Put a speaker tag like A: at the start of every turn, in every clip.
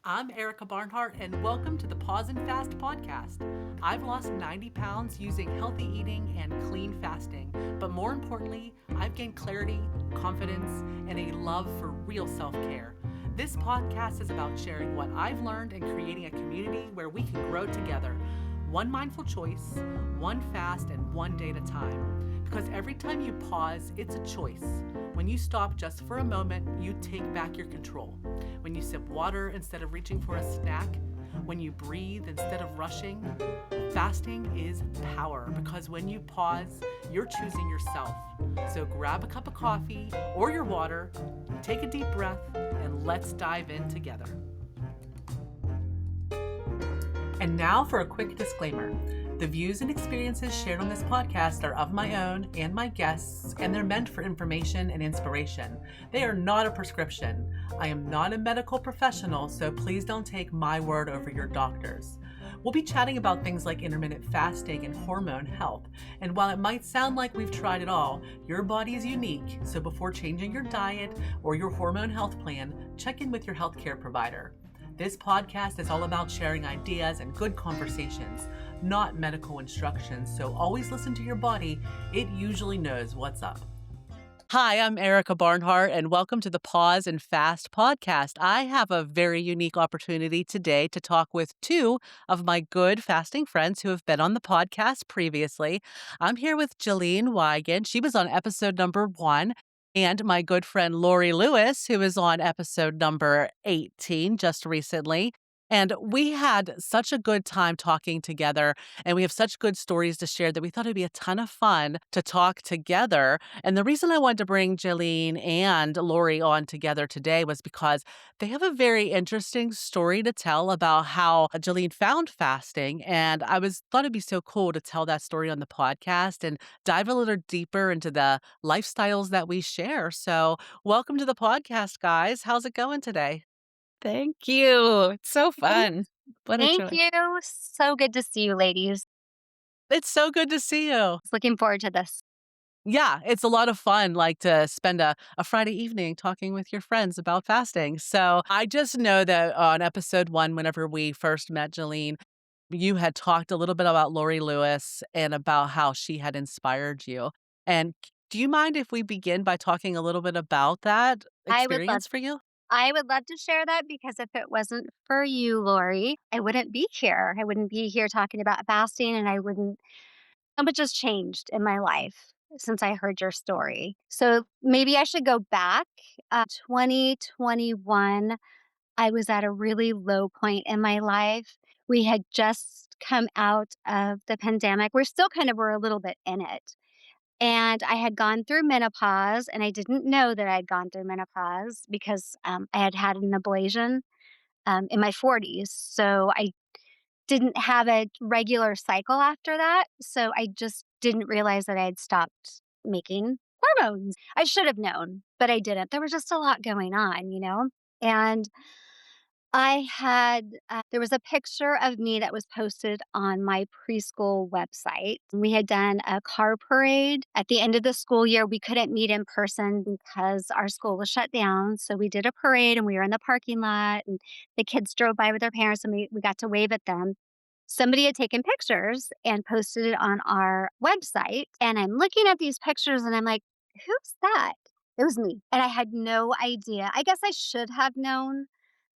A: I'm Erika Barnhart, and welcome to the Pause and Fast podcast. I've lost 90 pounds using healthy eating and clean fasting, but more importantly, I've gained clarity, confidence, and a love for real self care. This podcast is about sharing what I've learned and creating a community where we can grow together. One mindful choice, one fast, and one day at a time. Because every time you pause, it's a choice. When you stop just for a moment, you take back your control. When you sip water instead of reaching for a snack, when you breathe instead of rushing, fasting is power because when you pause, you're choosing yourself. So grab a cup of coffee or your water, take a deep breath, and let's dive in together. And now for a quick disclaimer. The views and experiences shared on this podcast are of my own and my guests, and they're meant for information and inspiration. They are not a prescription. I am not a medical professional, so please don't take my word over your doctor's. We'll be chatting about things like intermittent fasting and hormone health. And while it might sound like we've tried it all, your body is unique, so before changing your diet or your hormone health plan, check in with your healthcare provider. This podcast is all about sharing ideas and good conversations, not medical instructions, so always listen to your body. It usually knows what's up. Hi, I'm Erika Barnhart, and welcome to the Pause and Fast podcast. I have a very unique opportunity today to talk with two of my good fasting friends who have been on the podcast previously. I'm here with Jalene Weigand. She was on episode number 1. And my good friend Laurie Lewis, who is on episode number 18 just recently. And we had such a good time talking together, and we have such good stories to share that we thought it'd be a ton of fun to talk together. And the reason I wanted to bring Jalene and Laurie on together today was because they have a very interesting story to tell about how Jalene found fasting. And thought it'd be so cool to tell that story on the podcast and dive a little deeper into the lifestyles that we share. So, welcome to the podcast, guys. How's it going today?
B: Thank you. It's so
C: Thank
B: fun. What a
C: thank
B: joy.
C: you. So good to see you, ladies.
A: It's so good to see you.
C: Looking forward to this.
A: Yeah, it's a lot of fun, like to spend a Friday evening talking with your friends about fasting. So I just know that on episode 1, whenever we first met Jalene, you had talked a little bit about Laurie Lewis and about how she had inspired you. And do you mind if we begin by talking a little bit about that
C: I would love
A: experience for you?
C: I would love to share that because if it wasn't for you, Lori, I wouldn't be here. I wouldn't be here talking about fasting and I wouldn't so much has changed in my life since I heard your story. So maybe I should go back. 2021, I was at a really low point in my life. We had just come out of the pandemic. We're still kind of were a little bit in it. And I had gone through menopause, and I didn't know that I had gone through menopause because I had had an ablation in my 40s. So I didn't have a regular cycle after that. So I just didn't realize that I had stopped making hormones. I should have known, but I didn't. There was just a lot going on, you know? And there was a picture of me that was posted on my preschool website. We had done a car parade at the end of the school year. We couldn't meet in person because our school was shut down. So we did a parade and we were in the parking lot and the kids drove by with their parents and we got to wave at them. Somebody had taken pictures and posted it on our website. And I'm looking at these pictures and I'm like, who's that? It was me. And I had no idea. I guess I should have known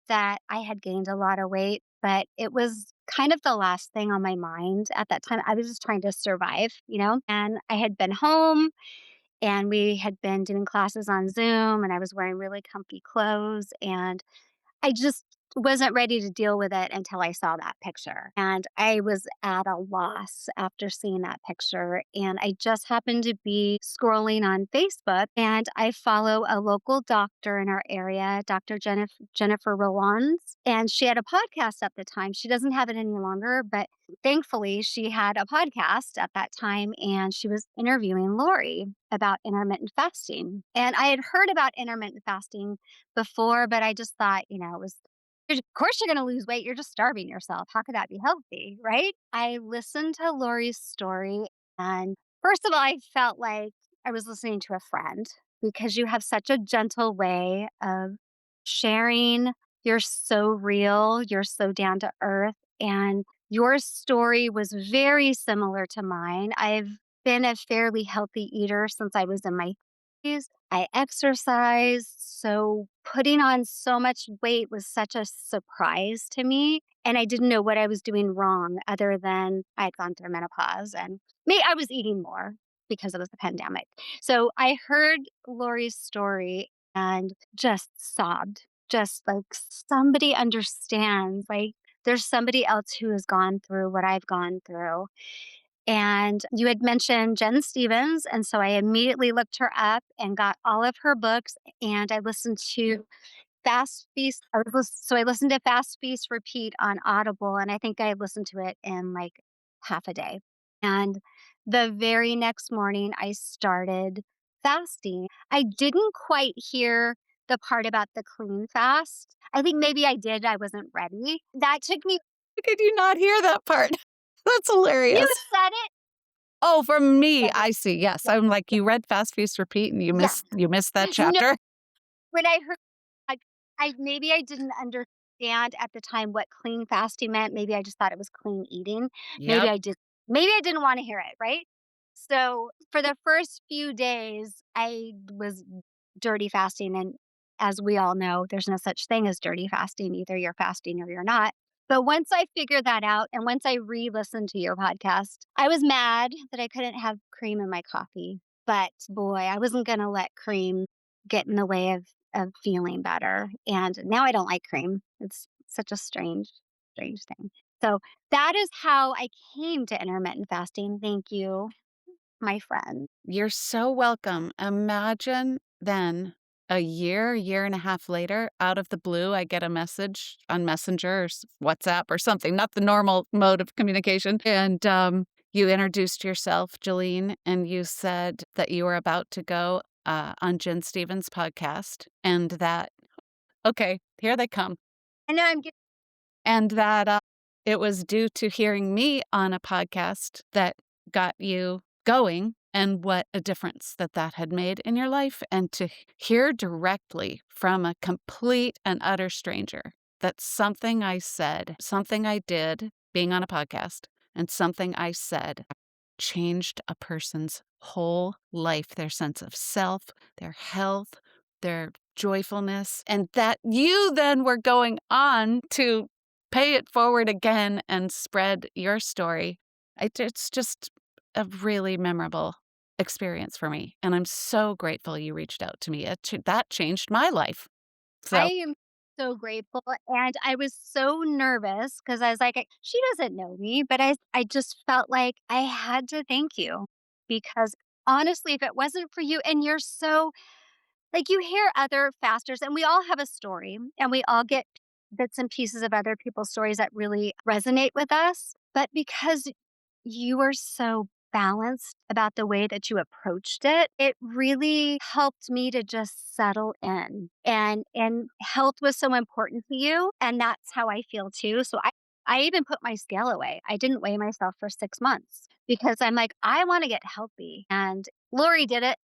C: that I had gained a lot of weight, but it was kind of the last thing on my mind at that time. I was just trying to survive, you know? And I had been home and we had been doing classes on Zoom and I was wearing really comfy clothes and I just wasn't ready to deal with it until I saw that picture. And I was at a loss after seeing that picture. And I just happened to be scrolling on Facebook and I follow a local doctor in our area, Dr. Jennifer Rollins. And she had a podcast at the time. She doesn't have it any longer, but thankfully she had a podcast at that time and she was interviewing Lori about intermittent fasting. And I had heard about intermittent fasting before, but I just thought, it was, of course, you're going to lose weight. You're just starving yourself. How could that be healthy? Right. I listened to Lori's story. And first of all, I felt like I was listening to a friend because you have such a gentle way of sharing You're so real, you're so down to earth, and your story was very similar to mine. I've been a fairly healthy eater since I was in my 30s. I exercise, so putting on so much weight was such a surprise to me, and I didn't know what I was doing wrong other than I had gone through menopause and me I was eating more because it was the pandemic. So I heard Laurie's story and just sobbed, just like somebody understands. Like there's somebody else who has gone through what I've gone through. And you had mentioned Jen Stevens. And so I immediately looked her up and got all of her books. And I listened to Fast Feast. So I listened to Fast Feast Repeat on Audible. And I think I listened to it in like half a day. And the very next morning, I started fasting. I didn't quite hear the part about the clean fast. I think maybe I did. I wasn't ready. That took me,
B: How could you not hear that part? That's
C: you
B: hilarious.
C: said it.
B: Oh, from me,
C: Said it.
B: I see. Yes,
C: Yeah.
B: I'm like, you read Fast Feast Repeat and
C: Yes.
B: you missed that
C: No,
B: chapter?
C: when I heard I maybe I didn't understand at the time what clean fasting meant. Maybe I just thought it was clean eating. Maybe
B: Yep.
C: I did maybe I didn't wanna hear it, right? So, for the first few days, I was dirty fasting, and as we all know, there's no such thing as dirty fasting. Either you're fasting or you're not. But once I figured that out and once I re-listened to your podcast, I was mad that I couldn't have cream in my coffee. But boy, I wasn't gonna let cream get in the way of feeling better. And now I don't like cream. It's such a strange thing. So that is how I came to intermittent fasting. Thank you, my friend.
B: You're so welcome. Imagine then a year and a half later, out of the blue, I get a message on Messenger or WhatsApp or something, not the normal mode of communication. And you introduced yourself, Jalene, and you said that you were about to go on Jen Stevens' podcast and that, okay, here they come.
C: I know I'm getting
B: And that it was due to hearing me on a podcast that got you going and what a difference that that had made in your life. And to hear directly from a complete and utter stranger that something I said, something I did being on a podcast, and something I said changed a person's whole life, their sense of self, their health, their joyfulness, and that you then were going on to pay it forward again and spread your story. It's just a really memorable experience for me. And I'm so grateful you reached out to me. That changed my life.
C: I
B: So,
C: am so grateful and I was so nervous because I was like, she doesn't know me, but I just felt like I had to thank you because honestly, if it wasn't for you and you're so like, you hear other fasters, and we all have a story, and we all get bits and pieces of other people's stories that really resonate with us. But because you were so balanced about the way that you approached it, it really helped me to just settle in. And health was so important to you, and that's how I feel too. So I even put my scale away. I didn't weigh myself for 6 months because I'm like, I want to get healthy. And Lori did it.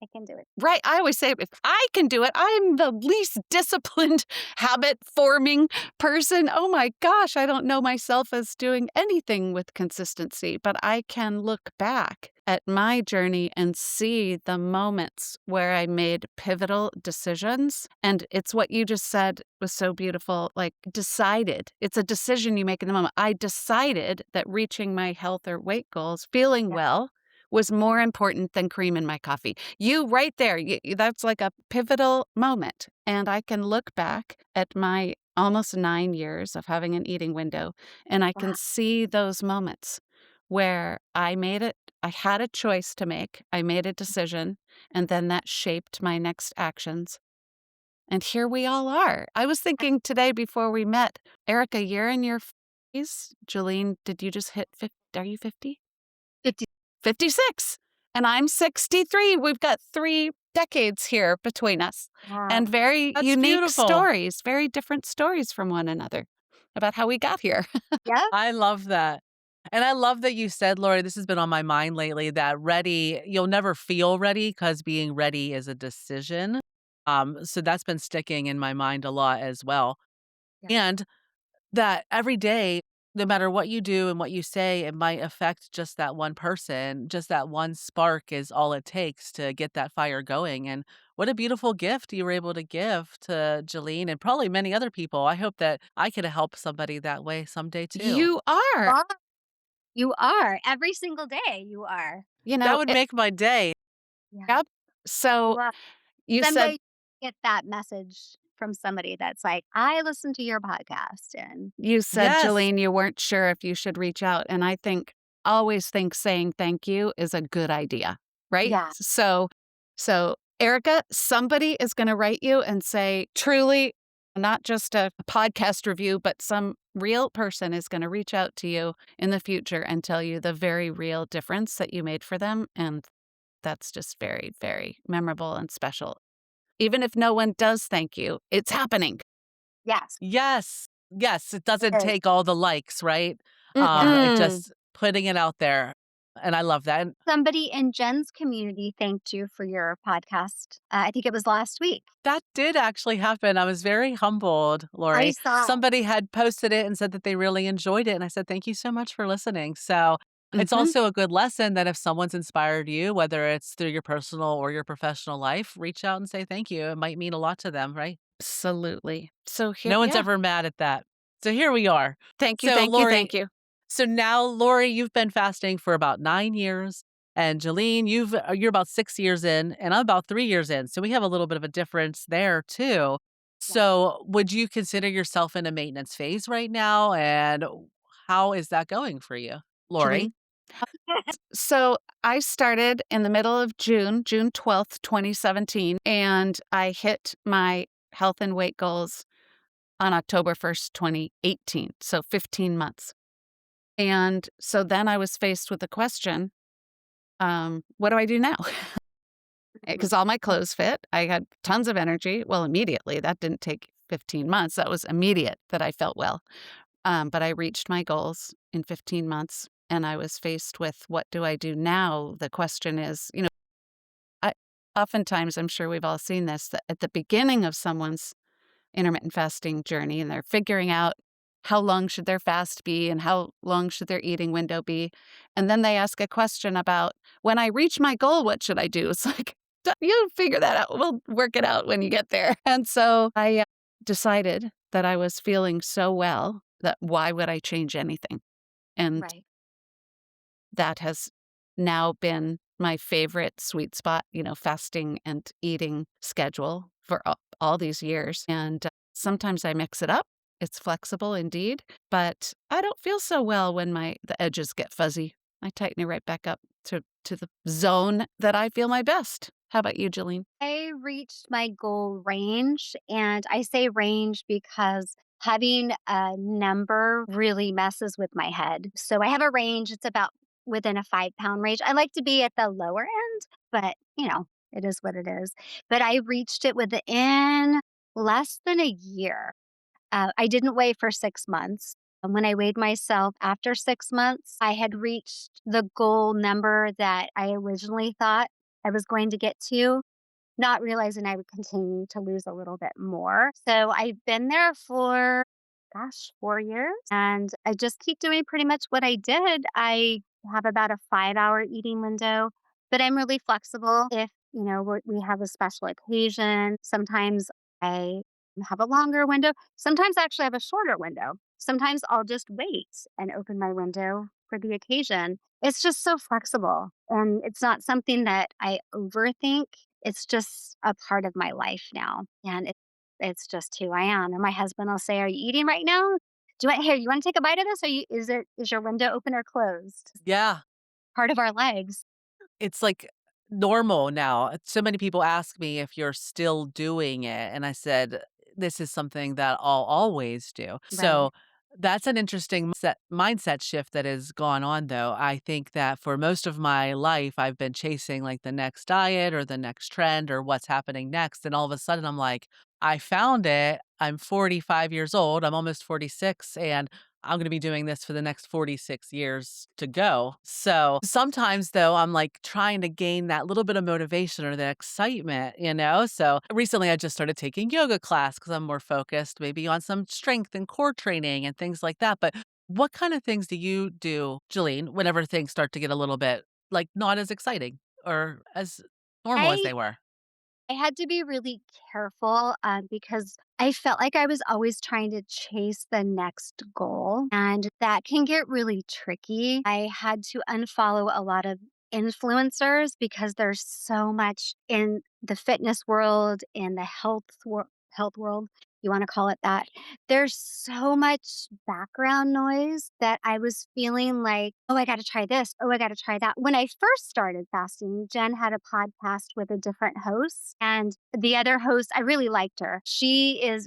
C: I can do it.
B: right. I always say, if I can do it, I'm the least disciplined, habit forming person. Oh my gosh, I don't know myself as doing anything with consistency, but I can look back at my journey and see the moments where I made pivotal decisions. And it's what you just said was so beautiful. Like, decided. It's a decision you make in the moment. I decided that reaching my health or weight goals, feeling
C: Yeah.
B: well, was more important than cream in my coffee. You right there, that's like a pivotal moment. And I can look back at my almost 9 years of having an eating window, and I can
C: Wow.
B: see those moments where I made it. I had a choice to make. I made a decision, and then that shaped my next actions. And here we all are. I was thinking today before we met, Erika, you're in your 50s. Jalene, did you just hit 50? Are you 50?
C: 50.
B: 56 and I'm 63. We've got 3 decades here between us
C: Wow.
B: and very
A: That's
B: unique
A: beautiful.
B: stories, very different stories from one another about how we got here.
C: Yeah.
A: I love that. And I love that you said, Lori, this has been on my mind lately, that ready, you'll never feel ready because being ready is a decision. So that's been sticking in my mind a lot as well.
C: Yeah.
A: And that every day, no matter what you do and what you say, it might affect just that one person. Just that one spark is all it takes to get that fire going. And what a beautiful gift you were able to give to Jalene and probably many other people. I hope that I could help somebody that way someday too.
B: You are.
C: Wow. You are. Every single day you are.
B: You
A: That
B: know,
A: would
B: it,
A: make my day.
C: Yeah.
B: yep. So
C: Well,
B: you said
C: someday get that message from somebody that's like, I listened to your podcast and
B: you said,
A: Yes.
B: Jalene, you weren't sure if you should reach out. And I always think saying thank you is a good idea, right?
C: yeah,
B: So Erika, somebody is going to write you and say, truly, not just a podcast review, but some real person is going to reach out to you in the future and tell you the very real difference that you made for them. And that's just very, very memorable and special. Even if no one does thank you, it's happening.
C: yes,
A: Yes. Yes, it
C: it
A: doesn't
C: is.
A: take all the likes, right? It
B: Mm-mm.
A: just putting it out there, and I love that, and
C: Somebody in Jen's community thanked you for your podcast. I think it was last week.
A: that did actually happen. I was very humbled,
C: I
A: Laurie.
C: saw it.
A: Somebody had posted it and said that they really enjoyed it, and I said, "Thank you so much for listening." So, it's
B: Mm-hmm.
A: also a good lesson that if someone's inspired you, whether it's through your personal or your professional life, reach out and say thank you. It might mean a lot to them, right?
B: Absolutely. So here,
A: No one's
B: yeah.
A: ever mad at that. So here we are.
B: Thank you,
A: So,
B: thank you,
A: Laurie,
B: thank you.
A: so now, Laurie, you've been fasting for about 9 years, and Jalene, you're about 6 years in, and I'm about 3 years in, so we have a little bit of a difference there too.
C: Yeah.
A: So, would you consider yourself in a maintenance phase right now, and how is that going for you, Laurie?
B: Jolene. So I started in the middle of June, June 12th, 2017, and I hit my health and weight goals on October 1st, 2018. So 15 months. And so then I was faced with the question, what do I do now?
C: Mhm.
B: Because all my clothes fit. I had tons of energy. Well, immediately. That didn't take 15 months. That was immediate that I felt well. But I reached my goals in 15 months and I was faced with what do I do now? The question is, I, oftentimes I'm sure we've all seen this, that at the beginning of someone's intermittent fasting journey and they're figuring out how long should their fast be and how long should their eating window be. And then they ask a question about, when I reach my goal, what should I do? It's like, you figure that out. We'll work it out when you get there." And so I decided that I was feeling so well that why would I change anything? And
C: Right.
B: that has now been my favorite sweet spot, fasting and eating schedule for all these years. And sometimes I mix it up. It's flexible indeed, but I don't feel so well when the edges get fuzzy. I tighten it right back up to the zone that I feel my best. How about you, Jillian?
C: I reached my goal range, and I say range because having a number really messes with my head. So I have a range, it's about within a 5 pound range. I like to be at the lower end, but it is what it is. But I reached it within less than a year. I didn't weigh for 6 months. And when I weighed myself after 6 months, I had reached the goal number that I originally thought I was going to get to, not realizing I would continue to lose a little bit more. So I've been there for, gosh, 4 years. And I just keep doing pretty much what I did. I have about a 5 hour eating window, but I'm really flexible. If, we have a special occasion, sometimes I have a longer window. Sometimes I actually have a shorter window. Sometimes I'll just wait and open my window for the occasion. It's just so flexible. And it's not something that I overthink. It's just a part of my life now, and it's just who I am, and my husband will say, "Are you eating right now? You wanna take a bite of this? Is your window open or closed?"
A: Yeah.
C: Part of our lives.
A: It's like normal now. So many people ask me if you're still doing it, and I said, "This is something that I'll always do."
C: Right,
A: So, that's an interesting mindset shift that has gone on, though. I think that for most of my life, I've been chasing, like, the next diet or the next trend or what's happening next, and all of a sudden, I'm like, "I found it. I'm 45 years old. I'm almost 46, and I'm going to be doing this for the next 46 years to go. So sometimes, though, I'm like trying to gain that little bit of motivation or the excitement, you know? So recently I just started taking yoga class because I'm more focused maybe on some strength and core training and things like that. But what kind of things do you do, Jalene, whenever things start to get a little bit like not as exciting or as normal as
C: I
A: they were?
C: I had to be really careful because I felt like I was always trying to chase the next goal, and that can get really tricky. I had to unfollow a lot of influencers because there's so much in the fitness world, in the health world, you want to call it that. There's so much background noise that I was feeling like, oh, I got to try this. Oh, I got to try that. When I first started fasting, Jen had a podcast with a different host, and the other host, I really liked her. She is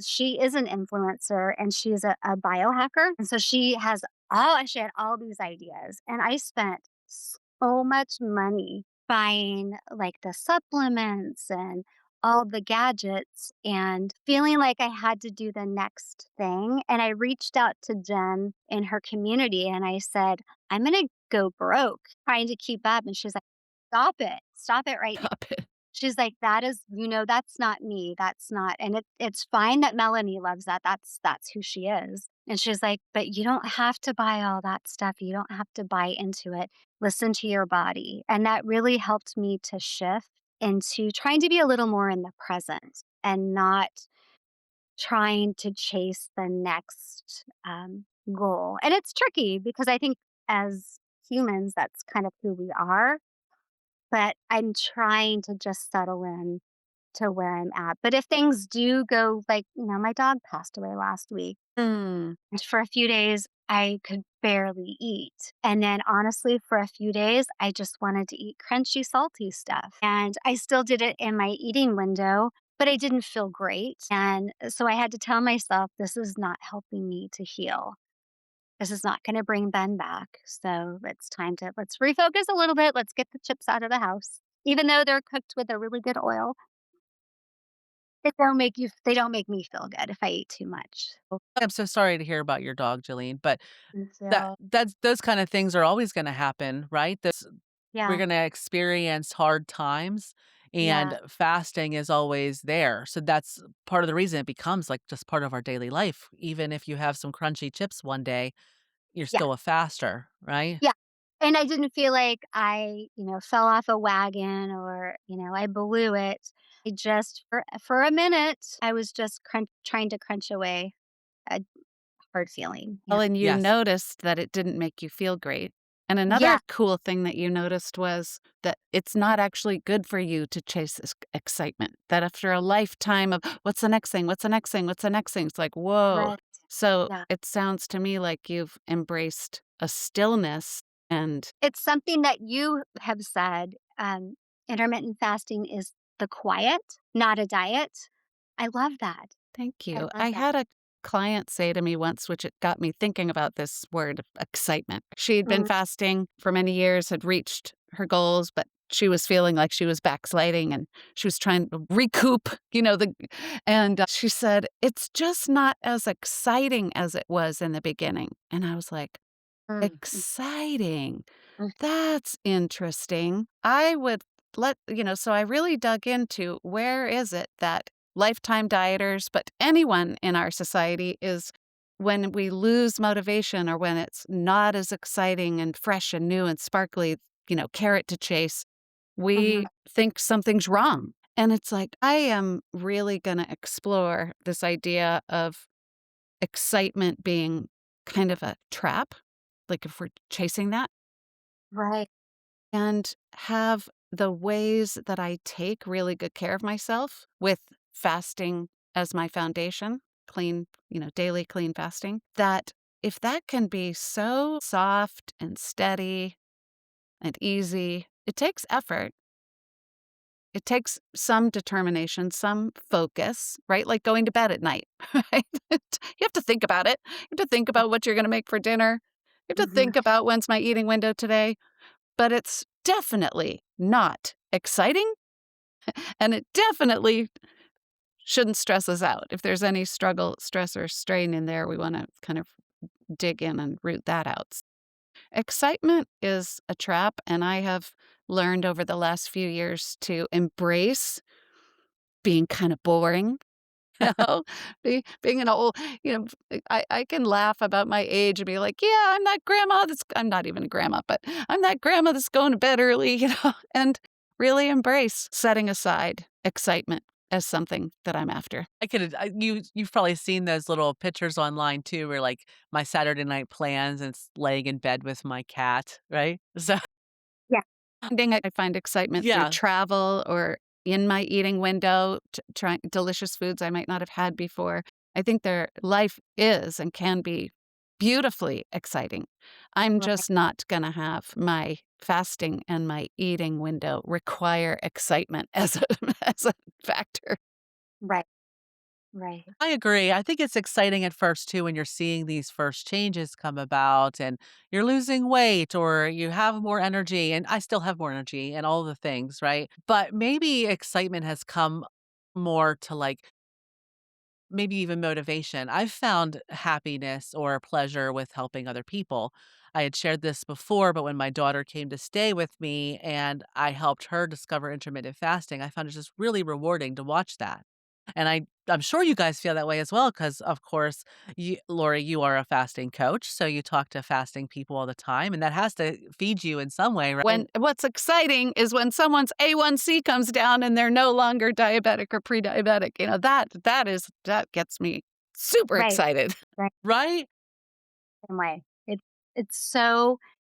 C: an influencer, and she's a biohacker. And so she had all these ideas, and I spent so much money buying like the supplements and all the gadgets and feeling like I had to do the next thing. And I reached out to Jen in her community and I said, I'm going to go broke trying to keep up. And she's like, stop it. Stop it right now.
B: Stop it.
C: She's like, that is, that's not me. That's not, and it's fine that Melanie loves that. That's who she is. And she's like, but you don't have to buy all that stuff. You don't have to buy into it. Listen to your body. And that really helped me to shift into trying to be a little more in the present and not trying to chase the next goal. And it's tricky because I think as humans, that's kind of who we are. But I'm trying to just settle in to where I'm at. But if things do go like, my dog passed away last week.
B: Mm.
C: And for a few days, I could barely eat. And then honestly, for a few days, I just wanted to eat crunchy, salty stuff. And I still did it in my eating window, but I didn't feel great. And so I had to tell myself, this is not helping me to heal. This is not going to bring Ben back. So let's refocus a little bit. Let's get the chips out of the house. Even though they're cooked with a really good oil, they don't make me feel good if I eat too much.
A: I'm so sorry to hear about your dog, Jalene, but
C: And so,
A: that's those kind of things are always gonna happen, right? We're
C: yeah,
A: gonna experience hard times,
C: yeah,
A: and fasting is always there. So that's part of the reason it becomes, like, just part of our daily life. Even if you have some crunchy chips one day, you're
C: yeah,
A: still a faster, right?
C: yeah. And I didn't feel like I, fell off a wagon or, I blew it. I just for a minute, I was just trying to crunch away a hard feeling. Yeah.
B: Well, and you
A: Yes.
B: noticed that it didn't make you feel great. And
C: Yeah.
B: another cool thing that you noticed was that it's not actually good for you to chase this excitement. That after a lifetime of what's the next thing? What's the next thing? What's the next thing? It's like, whoa.
C: Right.
B: So
C: Yeah.
B: it sounds to me like you've embraced a stillness. And
C: It's something that you have said, intermittent fasting is the quiet, not a diet. I love that.
B: thank
C: I
B: you.
C: love
B: I
C: that.
B: had a client say to me once, which it got me thinking about this word excitement. She'd been
C: Mm,
B: fasting for many years, had reached her goals, but she was feeling like she was backsliding and she was trying to recoup, she said, it's just not as exciting as it was in the beginning. And I was like,
C: mm, mm,
B: exciting.
C: mm.
B: That's interesting. I would so I really dug into where is it that lifetime dieters, but anyone in our society is when we lose motivation or when it's not as exciting and fresh and new and sparkly, carrot to chase,
C: Mhm.
B: we think something's wrong. And it's like, I am really going to explore this idea of excitement being kind of a trap, like if we're chasing that,
C: Right.
B: and have the ways that I take really good care of myself with fasting as my foundation, clean, daily clean fasting, that if that can be so soft and steady and easy, it takes effort. It takes some determination, some focus, right? Like going to bed at night, right? You have to think about it. You have to think about what you're going to make for dinner. You have to
C: Mhm.
B: think about when's my eating window today. But it's definitely not exciting, and it definitely shouldn't stress us out. If there's any struggle, stress, or strain in there, we want to kind of dig in and root that out. Excitement is a trap, and I have learned over the last few years to embrace being kind of boring. You know, being an old, you know, I can laugh about my age and be like, yeah, I'm that grandma that's, I'm not even a grandma, but I'm that grandma that's going to bed early, and really embrace setting aside excitement as something that I'm after.
A: You've probably seen those little pictures online too, where like my Saturday night plans and it's laying in bed with my cat, right? So
C: Yeah.
B: I find excitement through
A: yeah,
B: travel or in my eating window, trying delicious foods I might not have had before. I think their life is and can be beautifully exciting. I'm
C: Right.
B: just not going to have my fasting and my eating window require excitement as a as a factor.
C: Right. Right.
A: I agree. I think it's exciting at first too when you're seeing these first changes come about and you're losing weight or you have more energy and I still have more energy and all the things, right? But maybe excitement has come more to like maybe even motivation. I've found happiness or pleasure with helping other people. I had shared this before, but when my daughter came to stay with me and I helped her discover intermittent fasting, I found it just really rewarding to watch that. And I'm sure you guys feel that way as well because of course, Lori, you are a fasting coach, so you talk to fasting people all the time and that has to feed you in some way, right?
B: When what's exciting is when someone's A1C comes down and they're no longer diabetic or pre-diabetic, that gets me super
C: Right.
B: excited.
C: Right.
A: Right?
C: Same way.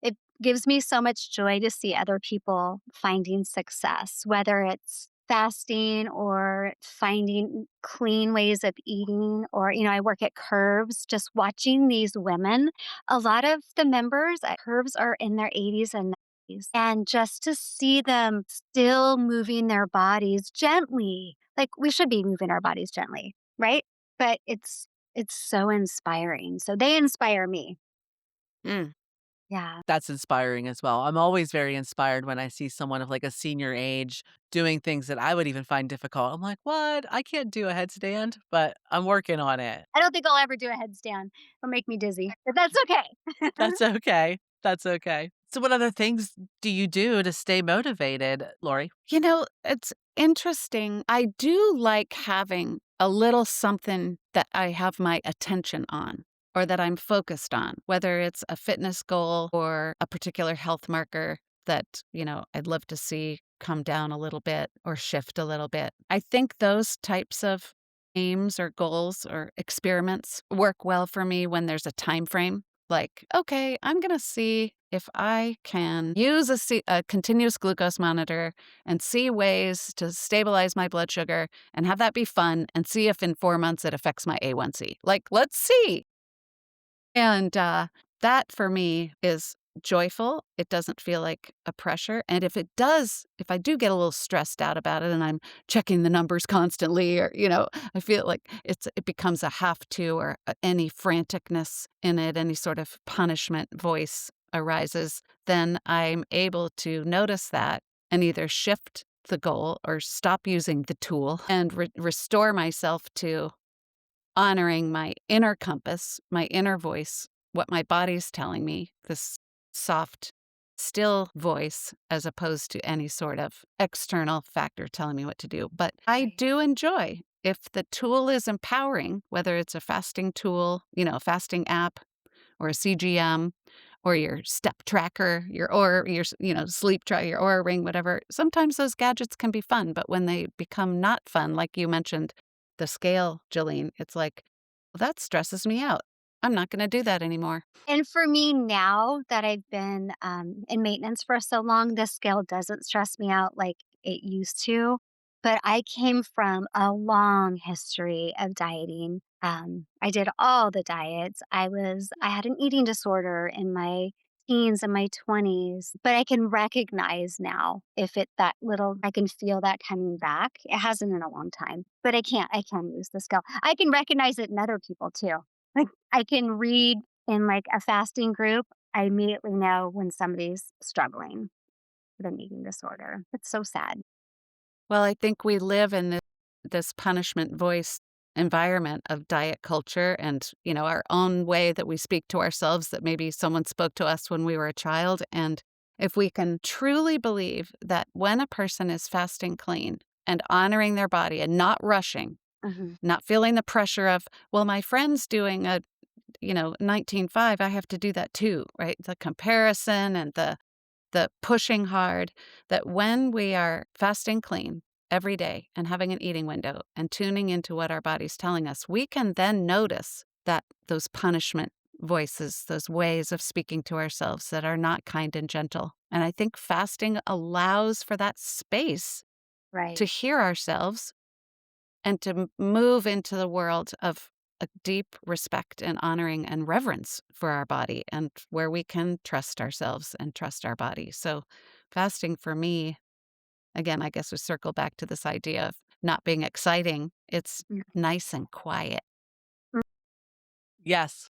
C: It gives me so much joy to see other people finding success, whether it's fasting or finding clean ways of eating, or, I work at Curves, just watching these women. A lot of the members at Curves are in their 80s and 90s. And just to see them still moving their bodies gently, like we should be moving our bodies gently, right? But it's so inspiring. So they inspire me.
B: Mm.
C: Yeah.
A: That's inspiring as well. I'm always very inspired when I see someone of like a senior age doing things that I would even find difficult. I'm like, "What? I can't do a headstand, but I'm working on it."
C: I don't think I'll ever do a headstand. It'll make me dizzy, but that's okay.
A: That's okay. That's okay. So what other things do you do to stay motivated, Lori?
B: It's interesting. I do like having a little something that I have my attention on or that I'm focused on, whether it's a fitness goal or a particular health marker that, I'd love to see come down a little bit or shift a little bit. I think those types of aims or goals or experiments work well for me when there's a time frame. Like, okay, I'm going to see if I can use a continuous glucose monitor and see ways to stabilize my blood sugar and have that be fun and see if in 4 months it affects my A1C. Like, let's see. And that for me is joyful. It doesn't feel like a pressure. And if I do get a little stressed out about it and I'm checking the numbers constantly, or, I feel like it becomes a have to, or any franticness in it, any sort of punishment voice arises, then I'm able to notice that and either shift the goal or stop using the tool and restore myself to honoring my inner compass, my inner voice, what my body's telling me, this soft, still voice, as opposed to any sort of external factor telling me what to do. But I
C: Right.
B: do enjoy if the tool is empowering, whether it's a fasting tool, a fasting app, or a CGM, or your step tracker, your sleep tracker, your Aura ring, whatever. Sometimes those gadgets can be fun, but when they become not fun, like you mentioned, the scale, Jalene, it's like, well, that stresses me out. I'm not going to do that anymore.
C: And for me now that I've been, in maintenance for so long, this scale doesn't stress me out like it used to. But I came from a long history of dieting. I did all the diets. I had an eating disorder in my teens and my 20s, but I can recognize now if I can feel that coming back. It hasn't in a long time, but I can use the scale. I can recognize it in other people too. Like I can read in like a fasting group, I immediately know when somebody's struggling with an eating disorder. It's so sad.
B: Well, I think we live in this punishment voice environment of diet culture and, our own way that we speak to ourselves that maybe someone spoke to us when we were a child. And if we can truly believe that when a person is fasting clean and honoring their body and not rushing,
C: Mhm.
B: not feeling the pressure of, well, my friend's doing a, 19.5, I have to do that too, right? The comparison and the pushing hard, that when we are fasting clean every day and having an eating window and tuning into what our body's telling us, we can then notice that those punishment voices, those ways of speaking to ourselves that are not kind and gentle. And I think fasting allows for that space
C: Right.
B: to hear ourselves and to move into the world of a deep respect and honoring and reverence for our body and where we can trust ourselves and trust our body. So, fasting for me, again, I guess we circle back to this idea of not being exciting. It's
C: Mm.
B: nice and quiet.
A: Yes.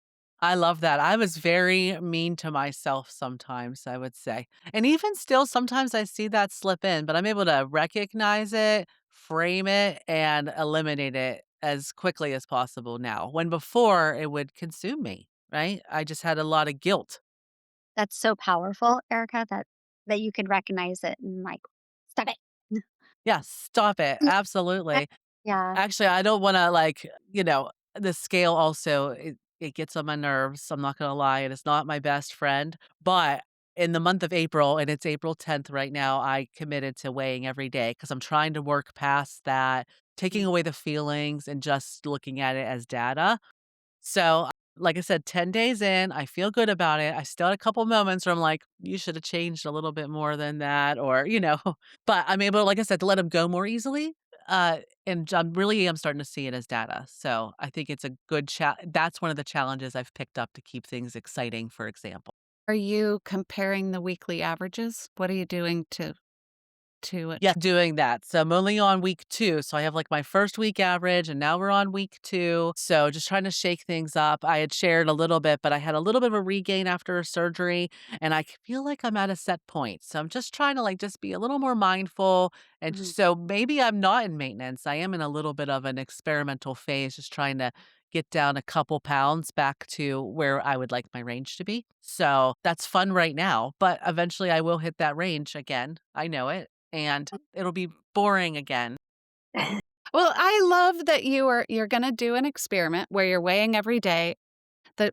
A: I love that. I was very mean to myself sometimes, I would say. And even still, sometimes I see that slip in, but I'm able to recognize it, frame it, and eliminate it as quickly as possible now. When before it would consume me, right? I just had a lot of guilt.
C: That's so powerful, Erica, that you can recognize it and, like, stop it.
A: Yeah, stop it.
C: Eh,
A: Absolutely.
C: yeah.
A: Actually, I don't wanna, the scale also, it gets on my nerves, I'm not gonna lie, and it's not my best friend, but in the month of April, and it's April 10th right now, I committed to weighing every day because 'cause I'm trying to work past that, taking
C: Mm.
A: away the feelings and just looking at it as data. So, like I said, 10 days in, I feel good about it. I still had a couple moments where I'm like, "You should have changed a little bit more than that," or, but I'm able, like I said, to let 'em go more easily, and I'm starting to see it as data. So, I think it's a good that's one of the challenges I've picked up to keep things exciting, for example.
B: Are you comparing the weekly averages? What are you doing to
A: Yeah, doing that. So I'm only on week 2, so I have, like, my first week average, and now we're on week 2, so just trying to shake things up. I had shared a little bit, but I had a little bit of a regain after a surgery, and I feel like I'm at a set point, so I'm just trying to, like, just be a little more mindful, and
C: Mhm.
A: so maybe I'm not in maintenance. I am in a little bit of an experimental phase, just trying to get down a couple pounds back to where I would like my range to be. So that's fun right now, but eventually I will hit that range again. I know it, and it'll be boring again.
B: Well, I love that you're gonna do an experiment where you're weighing every day.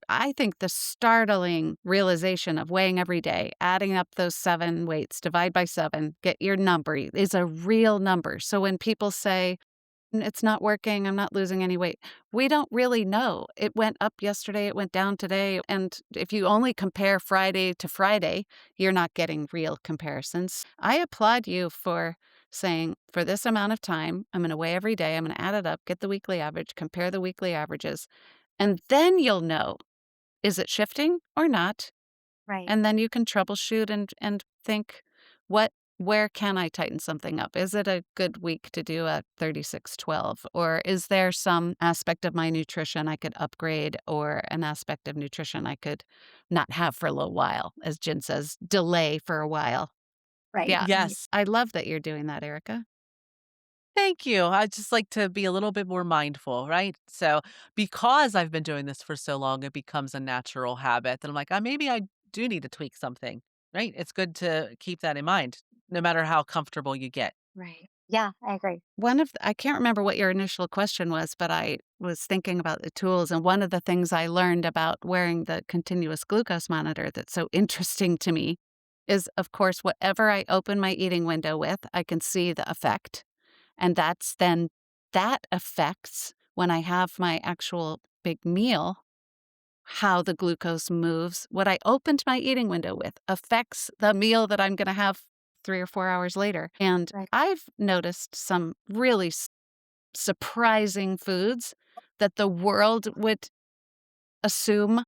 B: I think the startling realization of weighing every day, adding up those 7 weights, divide by 7, get your number, is a real number. So when people say, It's not working, I'm not losing any weight," we don't really know. It went up yesterday, it went down today, and if you only compare Friday to Friday, you're not getting real comparisons. I applaud you for saying, "For this amount of time, I'm gonna weigh every day, I'm gonna add it up, get the weekly average, compare the weekly averages, and then you'll know, is it shifting or not?"
C: Right.
B: And then you can troubleshoot and think, where can I tighten something up? Is it a good week to do a 36-12? Or is there some aspect of my nutrition I could upgrade, or an aspect of nutrition I could not have for a little while, as Jen says, delay for a while?
C: Right.
B: Yeah,
C: Right.
A: Yes.
B: I love that you're doing that, Erica.
A: Thank you. I just like to be a little bit more mindful, right? So, because I've been doing this for so long, it becomes a natural habit that I'm like, maybe I do need to tweak something, right? It's good to keep that in mind, no matter how comfortable you get.
C: Right. Yeah, I agree.
B: I can't remember what your initial question was, but I was thinking about the tools, and one of the things I learned about wearing the continuous glucose monitor that's so interesting to me is, of course, whatever I open my eating window with, I can see the effect. And that affects when I have my actual big meal, how the glucose moves. What I opened my eating window with affects the meal that I'm going to have 3 or 4 hours later. And
C: Right.
B: I've noticed some really surprising foods that the world would assume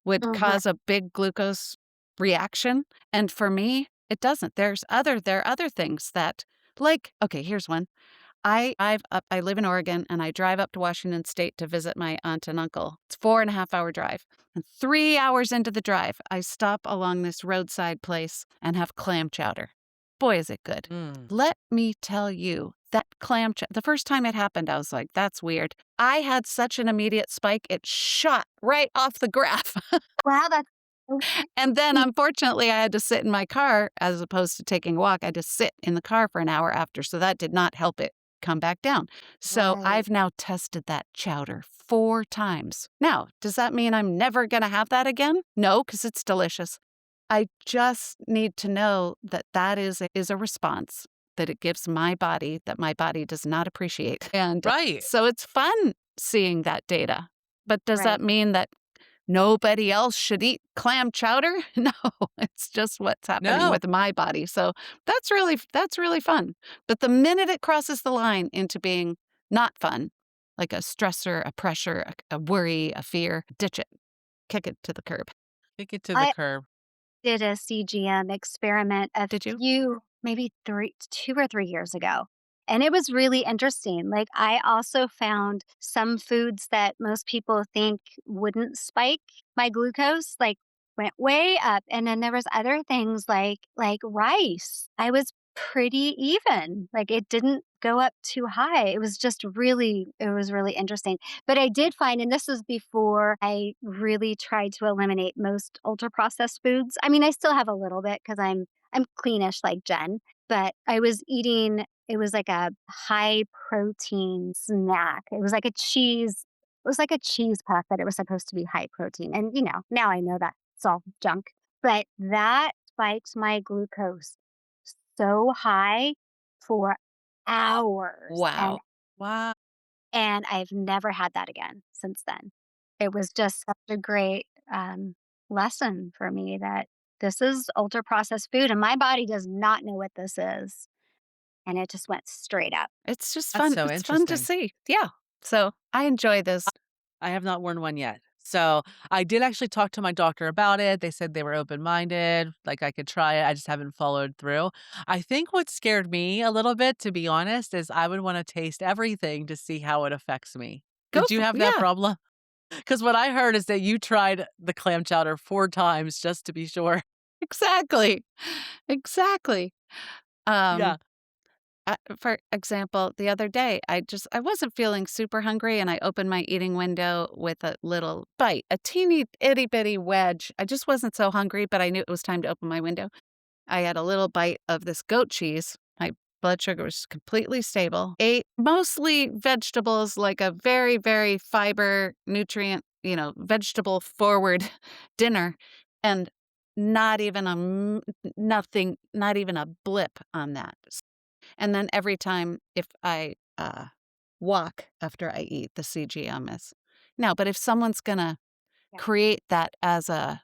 B: would
C: Mhm.
B: cause a big glucose reaction. And for me, it doesn't. There are other things that, like, okay, here's one. I live in Oregon, and I drive up to Washington State to visit my aunt and uncle. It's 4.5 hour drive. And 3 hours into the drive, I stop along this roadside place and have clam chowder. Boy, is it good.
A: Mm.
B: Let me tell you, That the first time it happened, I was like, that's weird. I had such an immediate spike, it shot right off the graph.
C: Wow, that's so
B: And then unfortunately, I had to sit in my car as opposed to taking a walk. I had to sit in the car for an hour after. So that did not help it come back down. So
C: right.
B: I've now tested that chowder 4 times. Now, does that mean I'm never going to have that again? No, because it's delicious. I just need to know that that is a response that it gives my body that my body does not appreciate. And
A: Right.
B: so it's fun seeing that data. But does that
C: Right.
B: mean that nobody else should eat clam chowder? No, it's just what's happening
A: No.
B: with my body. So that's really fun. But the minute it crosses the line into being not fun, like a stressor, a pressure, a worry, a fear, ditch it, kick it to the curb.
A: Take it to the
C: I
A: curb.
C: did a CGM experiment a
B: Did you?
C: few, maybe 2 or 3 years ago, and it was really interesting. Like, I also found some foods that most people think wouldn't spike my glucose, like, went way up, and then there was other things like rice. I was pretty even, like, it didn't go up too high. It was really interesting. But I did find, and this was before I really tried to eliminate most ultra processed foods. I mean, I still have a little bit because I'm cleanish like Jen, but I was eating, it was like a high protein snack. It was like a cheese puff, but it was supposed to be high protein. And now I know that it's all junk. But that spikes my glucose so high for hours, and
B: Wow.
A: Wow.
C: and I've never had that again since then. It was just such a great, lesson for me that this is ultra processed food, and my body does not know what this is, and it just went straight up.
B: It's just
A: That's
B: fun.
A: so
B: It's fun to
A: interesting.
B: see. Yeah. So I enjoy this.
A: I have not worn one yet. So I did actually talk to my doctor about it. They said they were open minded, like I could try it. I just haven't followed through. I think what scared me a little bit, to be honest, is I would want to taste everything to see how it affects me. Did you have that
B: Yeah,
A: problem? Because what I heard is that you tried the clam chowder 4 times just to be sure.
B: exactly. Exactly. Um,
A: Yeah.
B: for example, the other day, I wasn't feeling super hungry and I opened my eating window with a little bite, a teeny itty bitty wedge. I just wasn't so hungry, but I knew it was time to open my window. I had a little bite of this goat cheese. My blood sugar was completely stable. Ate mostly vegetables, like a very, very fiber, nutrient, vegetable forward dinner. And not even nothing, not even a blip on that. And then every time if I walk after I eat, the CGM is. Now, but if someone's going to
C: Yeah,
B: create that as a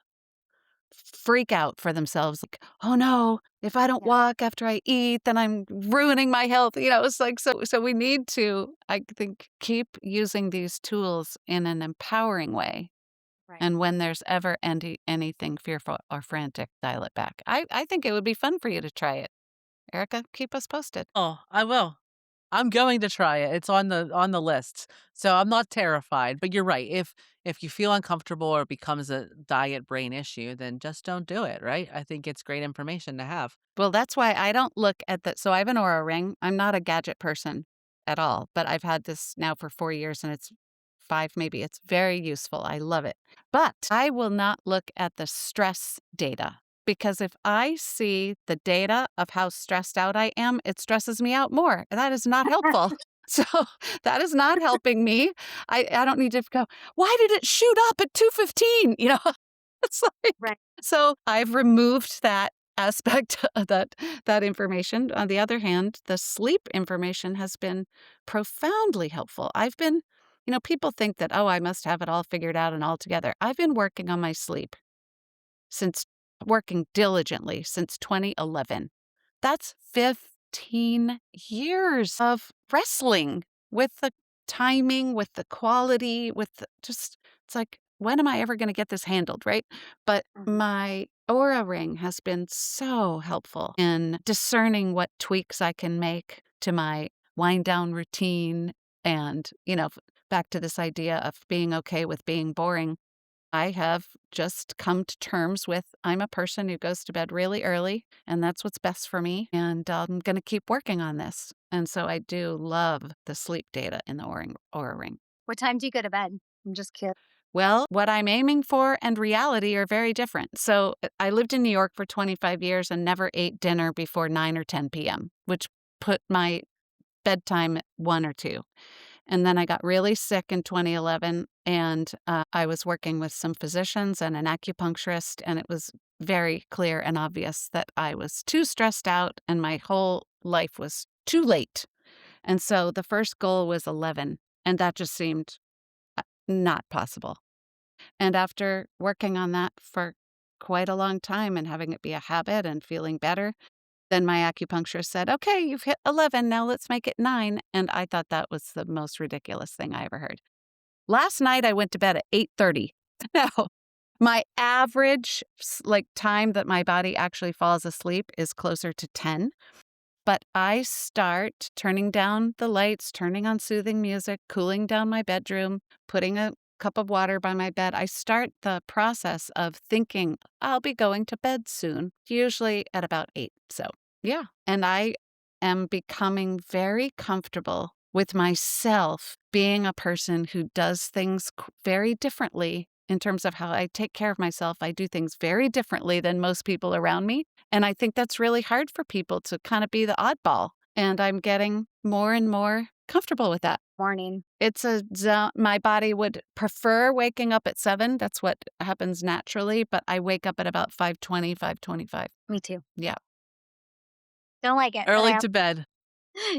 B: freak out for themselves, like, oh no, if I don't
C: yeah,
B: walk after I eat, then I'm ruining my health. It's like, so we need to, I think, keep using these tools in an empowering way.
C: right.
B: And when there's ever anything fearful or frantic, dial it back. I think it would be fun for you to try it. Erica, keep us posted.
A: Oh, I will. I'm going to try it. It's on the list. So I'm not terrified, but you're right. If you feel uncomfortable or it becomes a diet brain issue, then just don't do it, right? I think it's great information to have.
B: Well, that's why I don't look at that. So I have an Aura ring. I'm not a gadget person at all, but I've had this now for 4 years and it's 5 maybe. It's very useful. I love it. But I will not look at the stress data because if I see the data of how stressed out I am, it stresses me out more. And that is not helpful. So that is not helping me. I don't need to go, why did it shoot up at 2:15? It's like,
C: Right.
B: so I've removed that aspect of that information. On the other hand, the sleep information has been profoundly helpful. People think that, oh, I must have it all figured out and all together. I've been working on my sleep since working diligently since 2011. That's 15 years of wrestling with the timing, with the quality, it's like, when am I ever going to get this handled, right? But
C: Mhm.
B: my Aura ring has been so helpful in discerning what tweaks I can make to my wind down routine. And, back to this idea of being okay with being boring. I have just come to terms with I'm a person who goes to bed really early, and that's what's best for me. And I'm going to keep working on this. And so I do love the sleep data in the Aura Ring.
C: What time do you go to bed? I'm just curious.
B: Well, what I'm aiming for and reality are very different. So I lived in New York for 25 years and never ate dinner before 9 or 10 p.m., which put my bedtime at 1 or 2. And then I got really sick in 2011, and I was working with some physicians and an acupuncturist, and it was very clear and obvious that I was too stressed out and my whole life was too late. And so the first goal was 11, and that just seemed not possible. And after working on that for quite a long time and having it be a habit and feeling better, then my acupuncturist said, "Okay, you've hit 11, now let's make it 9." And I thought that was the most ridiculous thing I ever heard. Last night I went to bed at 8:30. Now, my average time that my body actually falls asleep is closer to 10. But I start turning down the lights, turning on soothing music, cooling down my bedroom, putting a cup of water by my bed. I start the process of thinking I'll be going to bed soon, usually at about 8. So, yeah. And I am becoming very comfortable with myself being a person who does things very differently in terms of how I take care of myself. I do things very differently than most people around me. And I think that's really hard for people to kind of be the oddball. And I'm getting more and more comfortable with that.
C: Morning.
B: It's a zone. My body would prefer waking up at 7. That's what happens naturally. But I wake up at about 5:20, 5:25.
C: Me too.
B: Yeah.
C: Don't like it, but
A: Early to bed.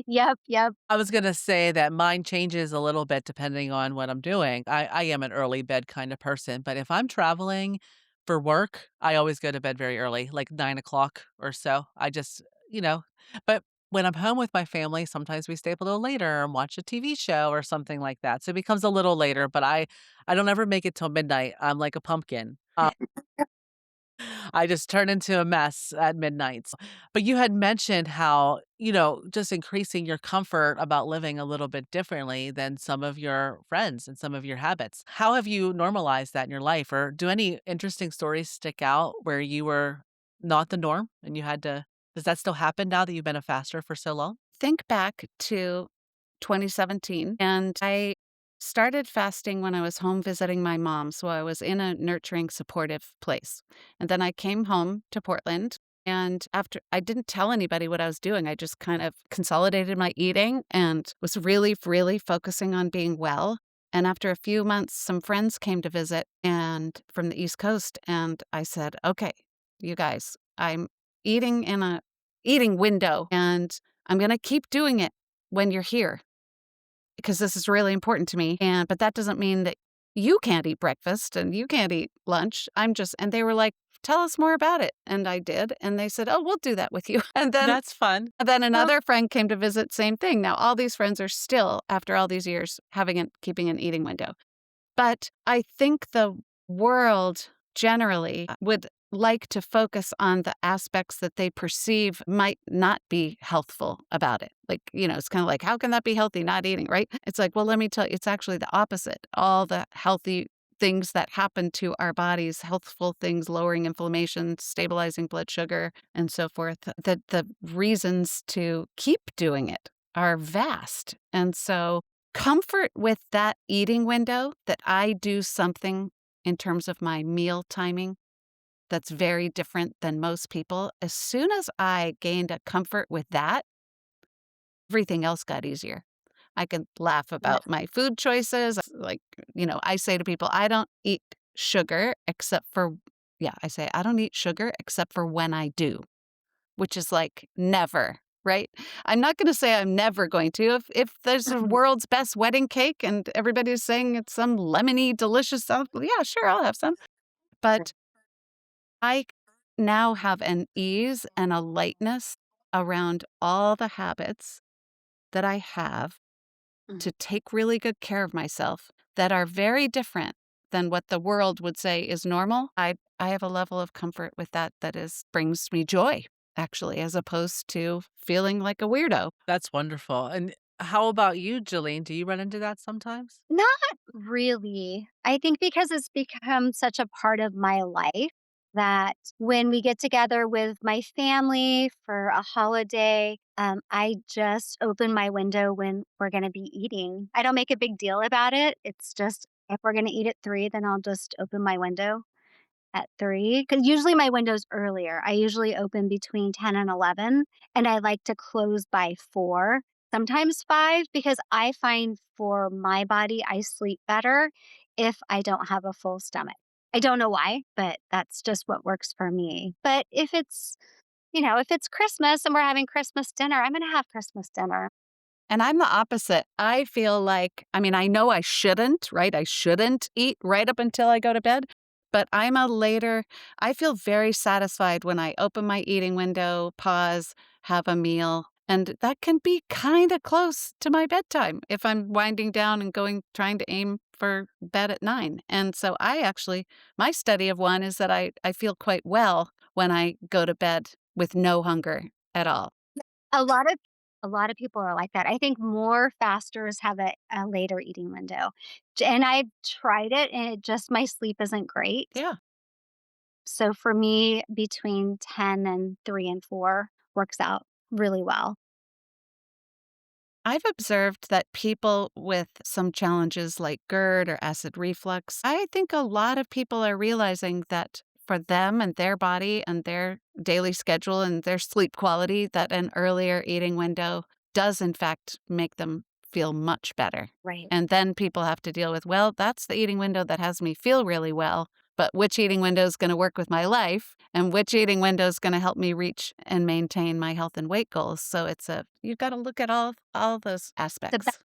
C: Yep, yep.
A: I was gonna say that mine changes a little bit depending on what I'm doing. I am an early bed kind of person, but if I'm traveling for work, I always go to bed very early, like 9 o'clock or so. I just, but when I'm home with my family, sometimes we stay up a little later and watch a TV show or something like that. So it becomes a little later, but I don't ever make it till midnight. I'm like a pumpkin. I just turn into a mess at midnight. But you had mentioned how, just increasing your comfort about living a little bit differently than some of your friends and some of your habits. How have you normalized that in your life? Or do any interesting stories stick out where you were not the norm and you had to, does that still happen now that you've been a faster for so long?
B: Think back to 2017, and I started fasting when I was home visiting my mom. So I was in a nurturing, supportive place. And then I came home to Portland. And after I didn't tell anybody what I was doing, I just kind of consolidated my eating and was really, really focusing on being well. And after a few months, some friends came to visit and from the East Coast. And I said, "Okay, you guys, I'm eating in a eating window and I'm going to keep doing it when you're here because this is really important to me. But that doesn't mean that you can't eat breakfast and you can't eat lunch. And they were like, tell us more about it. And I did. And they said, oh, we'll do that with you."
A: That's fun.
B: And then another friend came to visit, same thing. Now, all these friends are still, after all these years, keeping an eating window. But I think the world generally would like to focus on the aspects that they perceive might not be healthful about it. Like, it's kind of like, how can that be healthy, not eating, right? It's like, well, let me tell you, it's actually the opposite. All the healthy things that happen to our bodies, healthful things, lowering inflammation, stabilizing blood sugar, and so forth, that the reasons to keep doing it are vast. And so comfort with that eating window, that I do something in terms of my meal timing that's very different than most people. As soon as I gained a comfort with that, everything else got easier. I can laugh about my food choices. Like, I say to people, I don't eat sugar except for, I say, I don't eat sugar except for when I do, which is like never, right? I'm not going to say I'm never going to. If there's a world's best wedding cake and everybody's saying it's some lemony, delicious stuff, yeah, sure, I'll have some. But I now have an ease and a lightness around all the habits that I have to take really good care of myself that are very different than what the world would say is normal. I have a level of comfort with that brings me joy, actually, as opposed to feeling like a weirdo.
A: That's wonderful. And how about you, Jalene? Do you run into that sometimes?
C: Not really. I think because it's become such a part of my life. that when we get together with my family for a holiday, I just open my window when we're going to be eating. I don't make a big deal about it. It's just if we're going to eat at 3, then I'll just open my window at 3, because usually my window's earlier. I usually open between 10 and 11, and I like to close by 4, sometimes 5, because I find for my body, I sleep better if I don't have a full stomach. I don't know why, but that's just what works for me. But if it's Christmas and we're having Christmas dinner, I'm gonna have Christmas dinner.
B: And I'm the opposite. I feel like, I mean, I know I shouldn't, right? I shouldn't eat right up until I go to bed, but I feel very satisfied when I open my eating window, pause, have a meal. And that can be kind of close to my bedtime if I'm winding down and trying to aim for bed at 9. And so my study of one is that I feel quite well when I go to bed with no hunger at all.
C: A lot of a lot of people are like that. I think more fasters have a later eating window. And I've tried it and it just my sleep isn't great.
B: Yeah.
C: So for me, between 10 and 3 and 4 works out really well.
B: I've observed that people with some challenges like GERD or acid reflux, I think a lot of people are realizing that for them and their body and their daily schedule and their sleep quality, that an earlier eating window does in fact make them feel much better.
C: Right.
B: And then people have to deal with, well, that's the eating window that has me feel really well, but which eating window is going to work with my life and which eating window is going to help me reach and maintain my health and weight goals. So you've got to look at all those
C: The ba
B: aspects.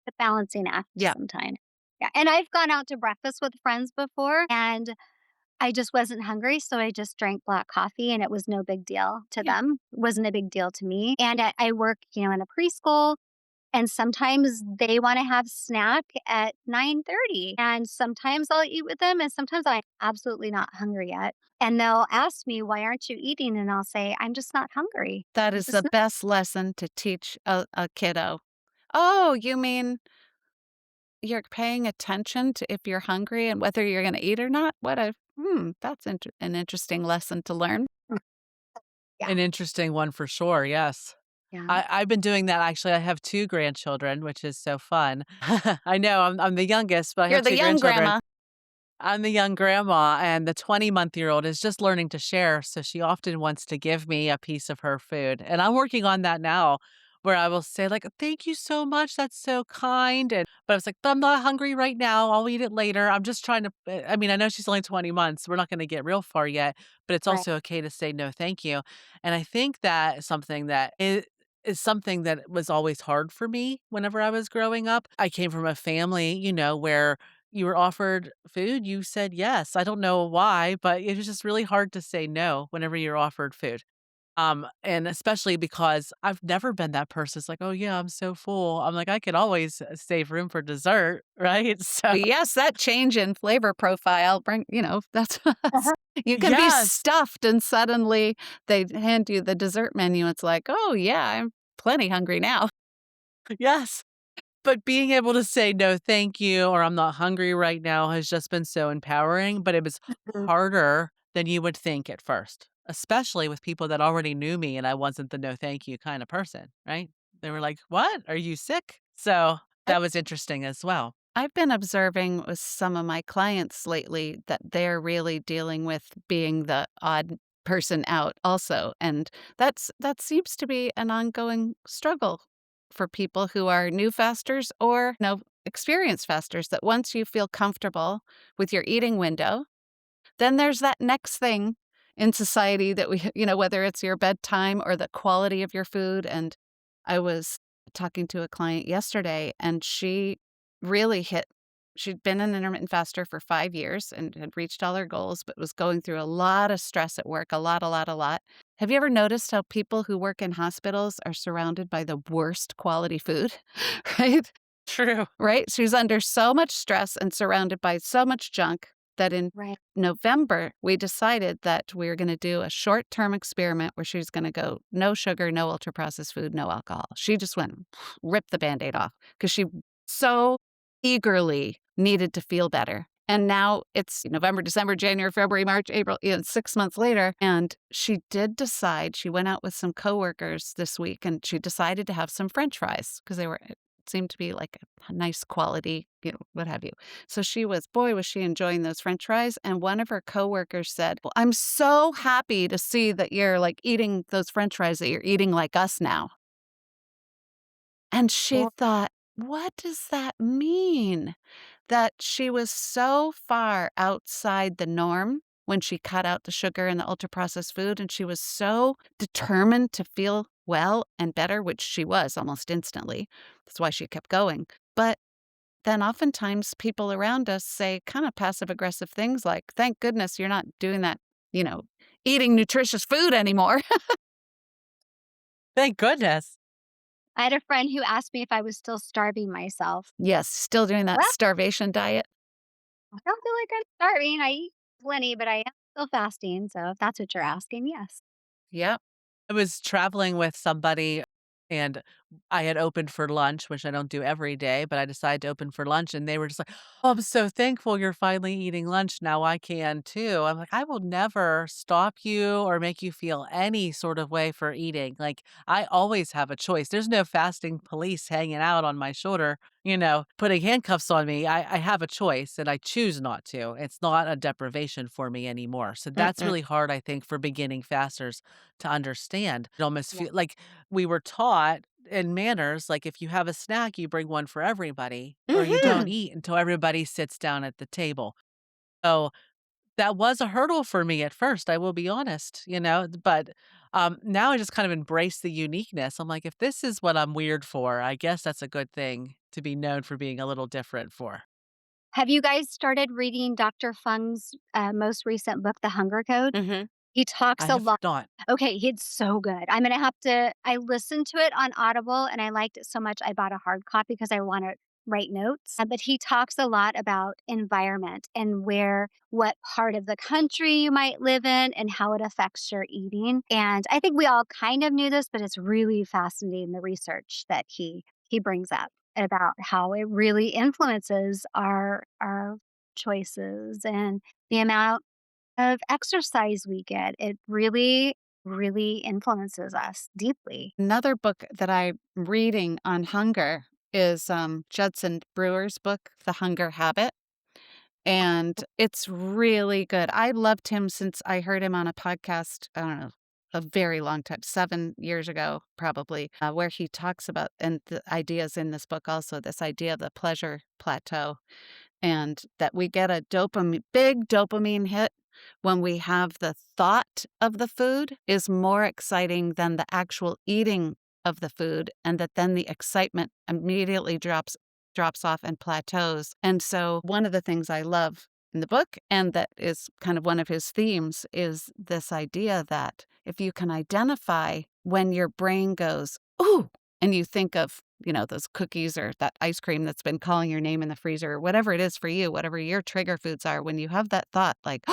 C: the balancing act
B: Yeah.
C: sometimes. Yeah, and I've gone out to breakfast with friends before, and I just wasn't hungry, so I just drank black coffee, and it was no big deal to
B: Yeah.
C: them. It wasn't a big deal to me, and I work, in a preschool, and sometimes they wanna have snack at 9:30, and sometimes I'll eat with them, and sometimes I'm absolutely not hungry yet, and they'll ask me, "Why aren't you eating?" And I'll say, "I'm just not hungry.
B: That
C: I'm
B: is
C: just
B: the
C: not."
B: best lesson to teach a kiddo. Oh, you mean you're paying attention to if you're hungry and whether you're gonna eat or not? That's an interesting lesson to learn.
C: Yeah,
A: An interesting one for sure, yes.
C: yeah.
A: I've been doing that actually. I have 2 grandchildren, which is so fun. I know I'm the youngest, but I
B: You're
A: have
B: the
A: 2
B: young
A: grandchildren.
B: grandma.
A: I'm the young grandma, and the 20-month-year-old is just learning to share, so she often wants to give me a piece of her food, and I'm working on that now, where I will say, like, "Thank you so much, that's so kind," but I was like, "But I'm not hungry right now, I'll eat it later." I'm just trying to I mean, I know she's only 20 months, we're not gonna get real far yet, but it's
C: Right.
A: also okay to say, "No, thank you," and I think that is something that is something that was always hard for me whenever I was growing up. I came from a family, where you were offered food, you said yes. I don't know why, but it was just really hard to say no whenever you're offered food. And especially because I've never been that person. It's like, "Oh, yeah, I'm so full." I'm like, "I could always save room for dessert," right? So
B: Yes, that change in flavor profile that's
C: Uh-huh.
B: you can be
A: yes,
B: stuffed and suddenly they hand you the dessert menu. It's like, "Oh, yeah, I'm plenty hungry now."
A: yes. But being able to say, "No, thank you," or "I'm not hungry right now," has just been so empowering, but it was
C: Mhm.
A: harder than you would think at first, especially with people that already knew me and I wasn't the no thank you kind of person, right? They were like, "What? Are you sick?" So, that was interesting as well.
B: I've been observing with some of my clients lately that they're really dealing with being the odd person out also, and that seems to be an ongoing struggle for people who are new fasters or, experienced fasters, that once you feel comfortable with your eating window, then there's that next thing in society that whether it's your bedtime or the quality of your food. And I was talking to a client yesterday, and she'd been an intermittent faster for 5 years and had reached all her goals, but was going through a lot of stress at work, a lot, a lot, a lot. Have you ever noticed how people who work in hospitals are surrounded by the worst quality food? Right?
A: True.
B: Right? She's under so much stress and surrounded by so much junk that in
C: Right.
B: November, we decided that we were going to do a short term experiment where she's going to go no sugar, no ultra processed food, no alcohol. She just went, ripped the band aid off because she so eagerly needed to feel better. And now it's November, December, January, February, March, April, 6 months later. And she did decide, she went out with some coworkers this week and she decided to have some French fries because it seemed to be like a nice quality, what have you. So was she enjoying those French fries. And one of her coworkers said, well, I'm so happy to see that you're like eating those French fries, that you're eating like us now. And she thought, what does that mean? That she was so far outside the norm when she cut out the sugar and the ultra-processed food, and she was so determined to feel well and better, which she was almost instantly. That's why she kept going. But then oftentimes people around us say kind of passive-aggressive things like, thank goodness you're not doing that, eating nutritious food anymore.
A: Thank goodness.
C: I had a friend who asked me if I was still starving myself.
B: Yes, still doing that
C: Well,
B: starvation diet.
C: I don't feel like I'm starving. I eat plenty, but I am still fasting. So if that's what you're asking, yes.
B: Yep.
A: I was traveling with somebody and I had opened for lunch, which I don't do every day, but I decided to open for lunch and they were just like, "Oh, I'm so thankful you're finally eating lunch. Now I can too." I'm like, "I will never stop you or make you feel any sort of way for eating. Like, I always have a choice. There's no fasting police hanging out on my shoulder, putting handcuffs on me. I have a choice and I choose not to. It's not a deprivation for me anymore." So that's
B: Mm-mm.
A: really hard, I think, for beginning fasters to understand. It almost
C: Yeah.
A: feel like we were taught in manners, like if you have a snack, you bring one for everybody, or you don't
B: Mhm.
A: eat until everybody sits down at the table. So that was a hurdle for me at first, I will be honest, but now I just kind of embrace the uniqueness. I'm like, if this is what I'm weird for, I guess that's a good thing to be known for being a little different for.
C: Have you guys started reading Dr. Fung's most recent book, The Hunger Code?
B: Mhm.
C: He
A: I
C: talks a
A: have
C: lot.
A: not.
C: Okay, it's so good. I'm gonna have to I listened to it on Audible and I liked it so much I bought a hard copy because I wanna write notes. But he talks a lot about environment and what part of the country you might live in and how it affects your eating. And I think we all kind of knew this, but it's really fascinating the research that he brings up about how it really influences our choices and the amount of exercise we get. It really, really influences us deeply.
B: Another book that I'm reading on hunger is Judson Brewer's book, The Hunger Habit. And it's really good. I loved him since I heard him on a podcast, I don't know, a very long time, 7 years ago, probably, where he talks about, and the ideas in this book also, this idea of the pleasure plateau, and that we get a big dopamine hit when we have the thought of the food is more exciting than the actual eating of the food, and that then the excitement immediately drops off and plateaus. And so one of the things I love in the book, and that is kind of one of his themes, is this idea that if you can identify when your brain goes, ooh, and you think of, those cookies or that ice cream that's been calling your name in the freezer, or whatever it is for you, whatever your trigger foods are, when you have that thought like,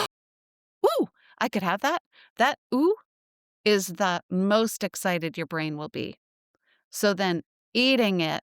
B: ooh, I could have that. That ooh is the most excited your brain will be. So then eating it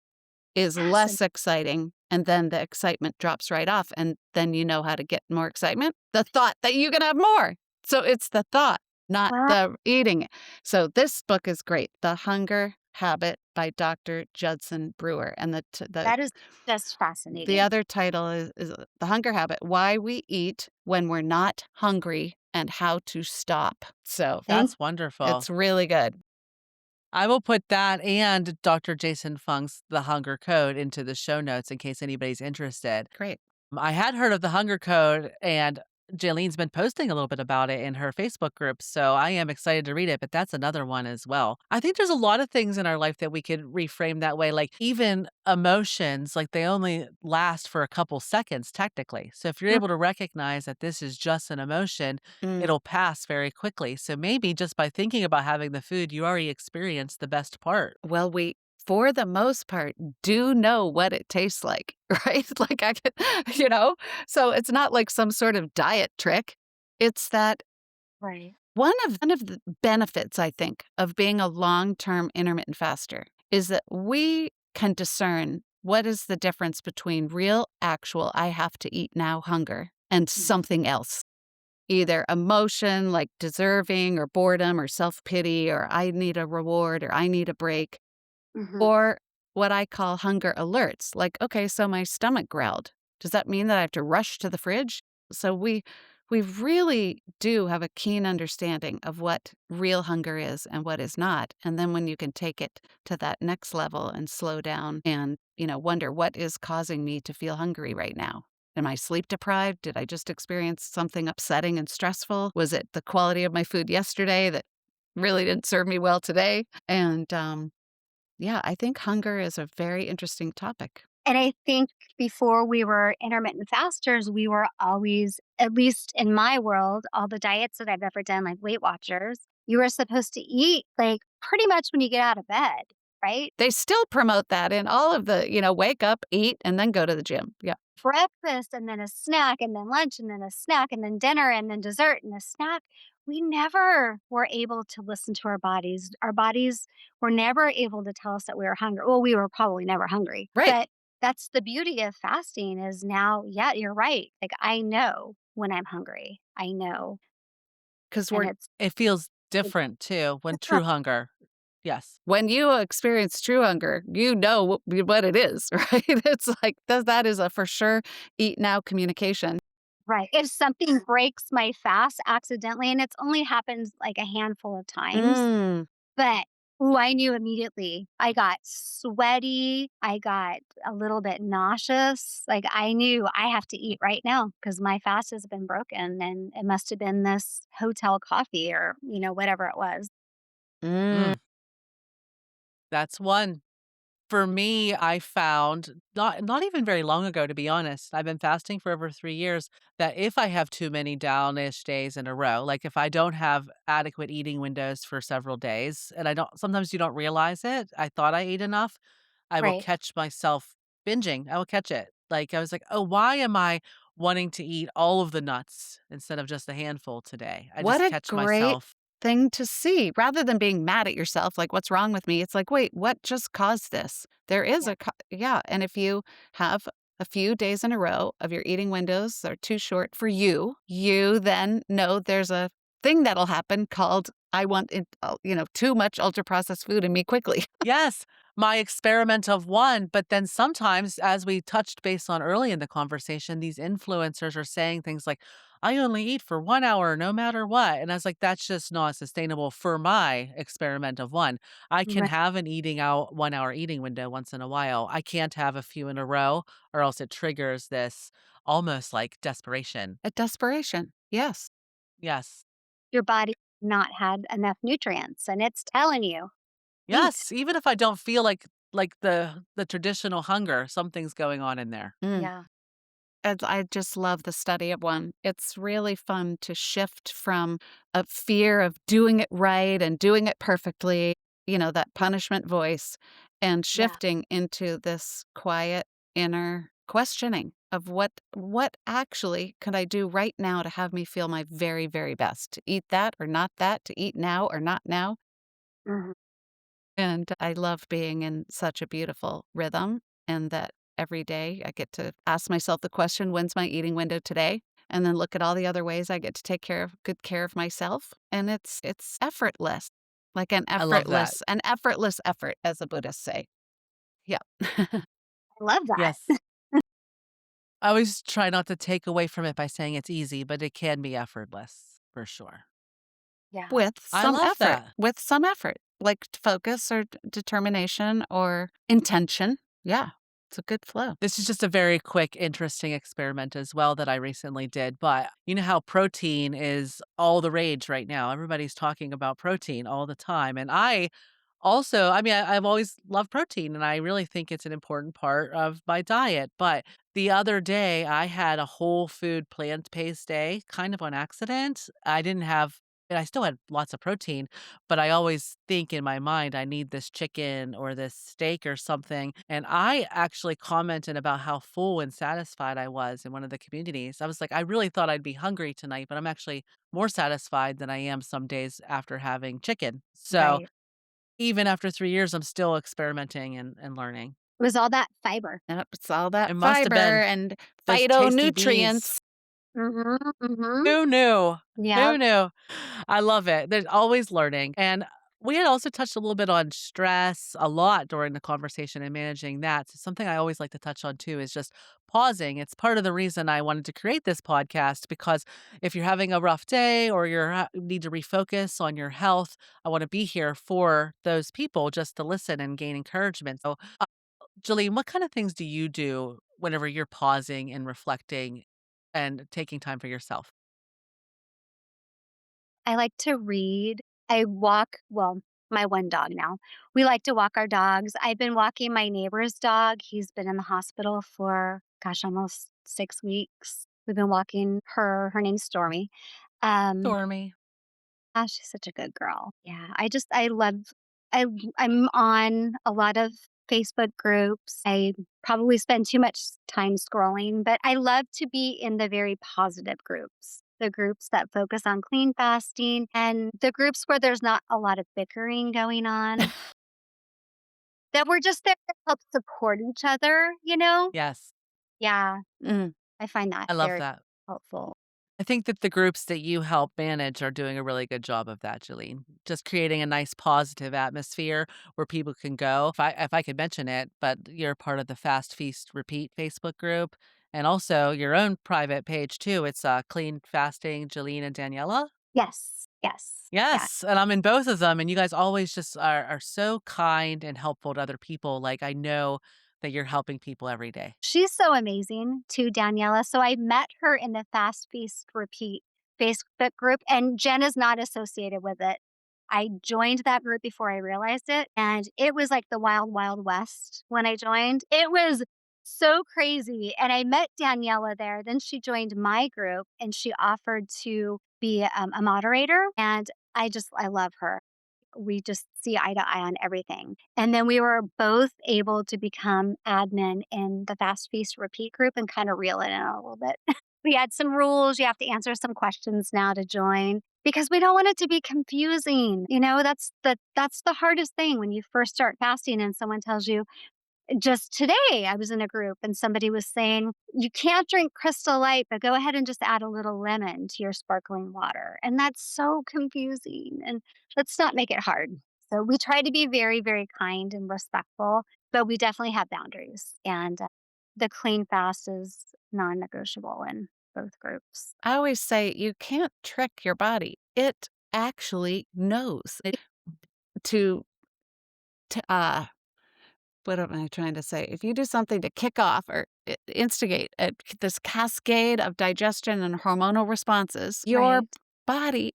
B: is
C: Fascinating.
B: less exciting, and then the excitement drops right off, and then you know how to get more excitement? The thought that you can have more. So it's the thought, not
C: Wow,
B: the eating it. So this book is great, The Hunger Habit by Dr. Judson Brewer, and
C: that is just
B: the
C: fascinating.
B: other title is The Hunger Habit: Why We Eat When We're Not Hungry and How to Stop. So
C: Thank
A: That's wonderful.
B: it's really good.
A: I will put that and Dr. Jason Funk's The Hunger Code into the show notes in case anybody's interested.
B: Great.
A: I had heard of the Hunger Code, and Jalene's been posting a little bit about it in her Facebook group, so I am excited to read it, but that's another one as well. I think there's a lot of things in our life that we could reframe that way, like even emotions, like they only last for a couple seconds technically. So if you're
C: you.
A: able to recognize that this is just an emotion,
B: Mm.
A: it'll pass very quickly. So maybe just by thinking about having the food, you already experienced the best part.
B: Well, we, for the most part, do know what it tastes like, right? Like I could, so it's not like some sort of diet trick. It's that
C: Right.
B: one of the benefits, I think, of being a long-term intermittent faster is that we can discern what is the difference between real, actual, I have to eat now hunger and something else? Either emotion like deserving or boredom or self pity or I need a reward or I need a break,
C: Mm-hmm.
B: or what I call hunger alerts. Like, okay, so my stomach growled. Does that mean that I have to rush to the fridge? So we really do have a keen understanding of what real hunger is and what is not. And then when you can take it to that next level and slow down and, wonder what is causing me to feel hungry right now. Am I sleep deprived? Did I just experience something upsetting and stressful? Was it the quality of my food yesterday that really didn't serve me well today? And yeah, I think hunger is a very interesting topic.
C: And I think before we were intermittent fasters, we were always, at least in my world, all the diets that I've ever done, like Weight Watchers, you were supposed to eat like pretty much when you get out of bed, right?
B: They still promote that in all of the, wake up, eat, and then go to the gym. Yeah.
C: Breakfast and then a snack and then lunch and then a snack and then dinner and then dessert and a snack. We never were able to listen to our bodies. Our bodies were never able to tell us that we were hungry. Well, we were probably never hungry.
B: Right.
C: But that's the beauty of fasting is now, yeah, you're right. Like I know when I'm hungry. I know.
B: Because
C: And it's
A: It feels different too when true hunger. Yes.
B: when you experience true hunger, you know what it is, right? It's like that is a for sure eat now communication.
C: right. If something breaks my fast accidentally, and it's only happened like a handful of times,
B: Mm.
C: but, ooh, I knew immediately. I got sweaty, I got a little bit nauseous, like, I knew I have to eat right now because my fast has been broken, and it must have been this hotel coffee or, whatever it was.
B: Mm.
A: Mm, that's one. For me, I found not even very long ago, to be honest. I've been fasting for over 3 years, that if I have too many downish days in a row, like if I don't have adequate eating windows for several days, and I don't sometimes you don't realize it, I thought I ate enough, I will
C: Right.
A: catch myself binging. I will catch it. Like, I was like, "Oh, why am I wanting to eat all of the nuts instead of just a handful today?" I
B: What
A: just
B: a
A: catch
B: great
A: myself.
B: thing to see. Rather than being mad at yourself, like, what's wrong with me? It's like, wait, what just caused this? There is
C: Yeah.
B: yeah. And if you have a few days in a row of your eating windows are too short for you, you then know there's a thing that'll happen called I want it, too much ultra processed food in me quickly.
A: Yes, my experiment of one, but then sometimes, as we touched base on early in the conversation, these influencers are saying things like, "I only eat for 1 hour no matter what," and I was like, "That's just not sustainable for my experiment of one." I can
C: Right.
A: have an eating out 1-hour eating window once in a while. I can't have a few in a row or else it triggers this almost like desperation.
B: A desperation. Yes.
A: Yes.
C: Your body not had enough nutrients, and it's telling you, "Eat."
A: Yes, even if I don't feel like the traditional hunger, something's going on in there.
B: Mm.
C: Yeah.
B: And I just love the study of one. It's really fun to shift from a fear of doing it right and doing it perfectly, that punishment voice, and
C: Yeah.
B: shifting into this quiet inner questioning of what actually could I do right now to have me feel my very, very best? To eat that or not that, to eat now or not now.
C: Mhm.
B: And I love being in such a beautiful rhythm and that every day I get to ask myself the question, when's my eating window today? And then look at all the other ways I get to take good care of myself. And it's effortless, like
A: I love that.
B: an effortless effort, as the Buddhists say. Yeah.
C: I love that.
A: Yes. I always try not to take away from it by saying it's easy, but it can be effortless for sure.
C: Yeah.
B: With
A: I
B: some
A: love
B: effort,
A: that.
B: like focus or determination or intention. Yeah. It's a good flow.
A: This is just a very quick, interesting experiment as well that I recently did. But you know how protein is all the rage right now? Everybody's talking about protein all the time. And I also, I mean, I've always loved protein and I really think it's an important part of my diet. But the other day, I had a whole food plant based day kind of on accident. I didn't have, and I still had lots of protein, but I always think in my mind, I need this chicken or this steak or something. And I actually commented about how full and satisfied I was in one of the communities. I was like, I really thought I'd be hungry tonight, but I'm actually more satisfied than I am some days after having chicken. So
C: Right.
A: even after 3 years, I'm still experimenting and learning.
C: It was all that fiber.
B: Yep, it's all that
A: It must have
B: fiber
A: been
B: and
A: those tasty bees.
B: phytonutrients.
C: Mhm, mhm.
A: Who knew? Who
C: Yep.
A: knew? I love it. There's always learning. And we had also touched a little bit on stress a lot during the conversation and managing that. So something I always like to touch on too is just pausing. It's part of the reason I wanted to create this podcast because if you're having a rough day or you need to refocus on your health, I want to be here for those people just to listen and gain encouragement. So, Jalene, what kind of things do you do whenever you're pausing and reflecting and taking time for yourself?
C: I like to read. I walk, well, my one dog now. We like to walk our dogs. I've been walking my neighbor's dog. He's been in the hospital for, gosh, almost 6 weeks. We've been walking her. Her name's Stormy. Um,
A: Stormy.
C: she's such a good girl. Yeah, I love, I, I'm on a lot of Facebook groups. I probably spend too much time scrolling, but I love to be in the very positive groups. The groups that focus on clean fasting and the groups where there's not a lot of bickering going on, that we're just there to help support each other, you know?
A: Yes,
C: Yeah,
B: Mm.
C: I find that
A: I love
C: very
A: that.
C: helpful.
A: I think that the groups that you help manage are doing a really good job of that, Jalene. Just creating a nice positive atmosphere where people can go. If I could mention it, but you're part of the Fast Feast Repeat Facebook group and also your own private page too. It's Clean Fasting Jalene and Daniela.
C: Yes, yes, yeah.
A: Yes, and I'm in both of them, and you guys always just are so kind and helpful to other people. Like I know that you're helping people every day.
C: She's so amazing too, Daniela. So I met her in the Fast Feast Repeat Facebook group, and Jen is not associated with it. I joined that group before I realized it, and it was like the wild, wild west when I joined. It was so crazy. And I met Daniela there. Then she joined my group and she offered to be a moderator. And I love her. We just see eye to eye on everything. And then we were both able to become admin in the Fast Feast Repeat group and kind of reel it in a little bit. We had some rules. You have to answer some questions now to join because we don't want it to be confusing. You know, that's the hardest thing when you first start fasting and someone tells you, just today, I was in a group and somebody was saying, you can't drink Crystal Light, but go ahead and just add a little lemon to your sparkling water. And that's so confusing. And let's not make it hard. So we try to be very, very kind and respectful, but we definitely have boundaries. And the clean fast is non negotiable in both groups.
B: I always say you can't trick your body. It actually knows to to what am I trying to say? If you do something to kick off or instigate this cascade of digestion and hormonal responses, your
C: Right.
B: body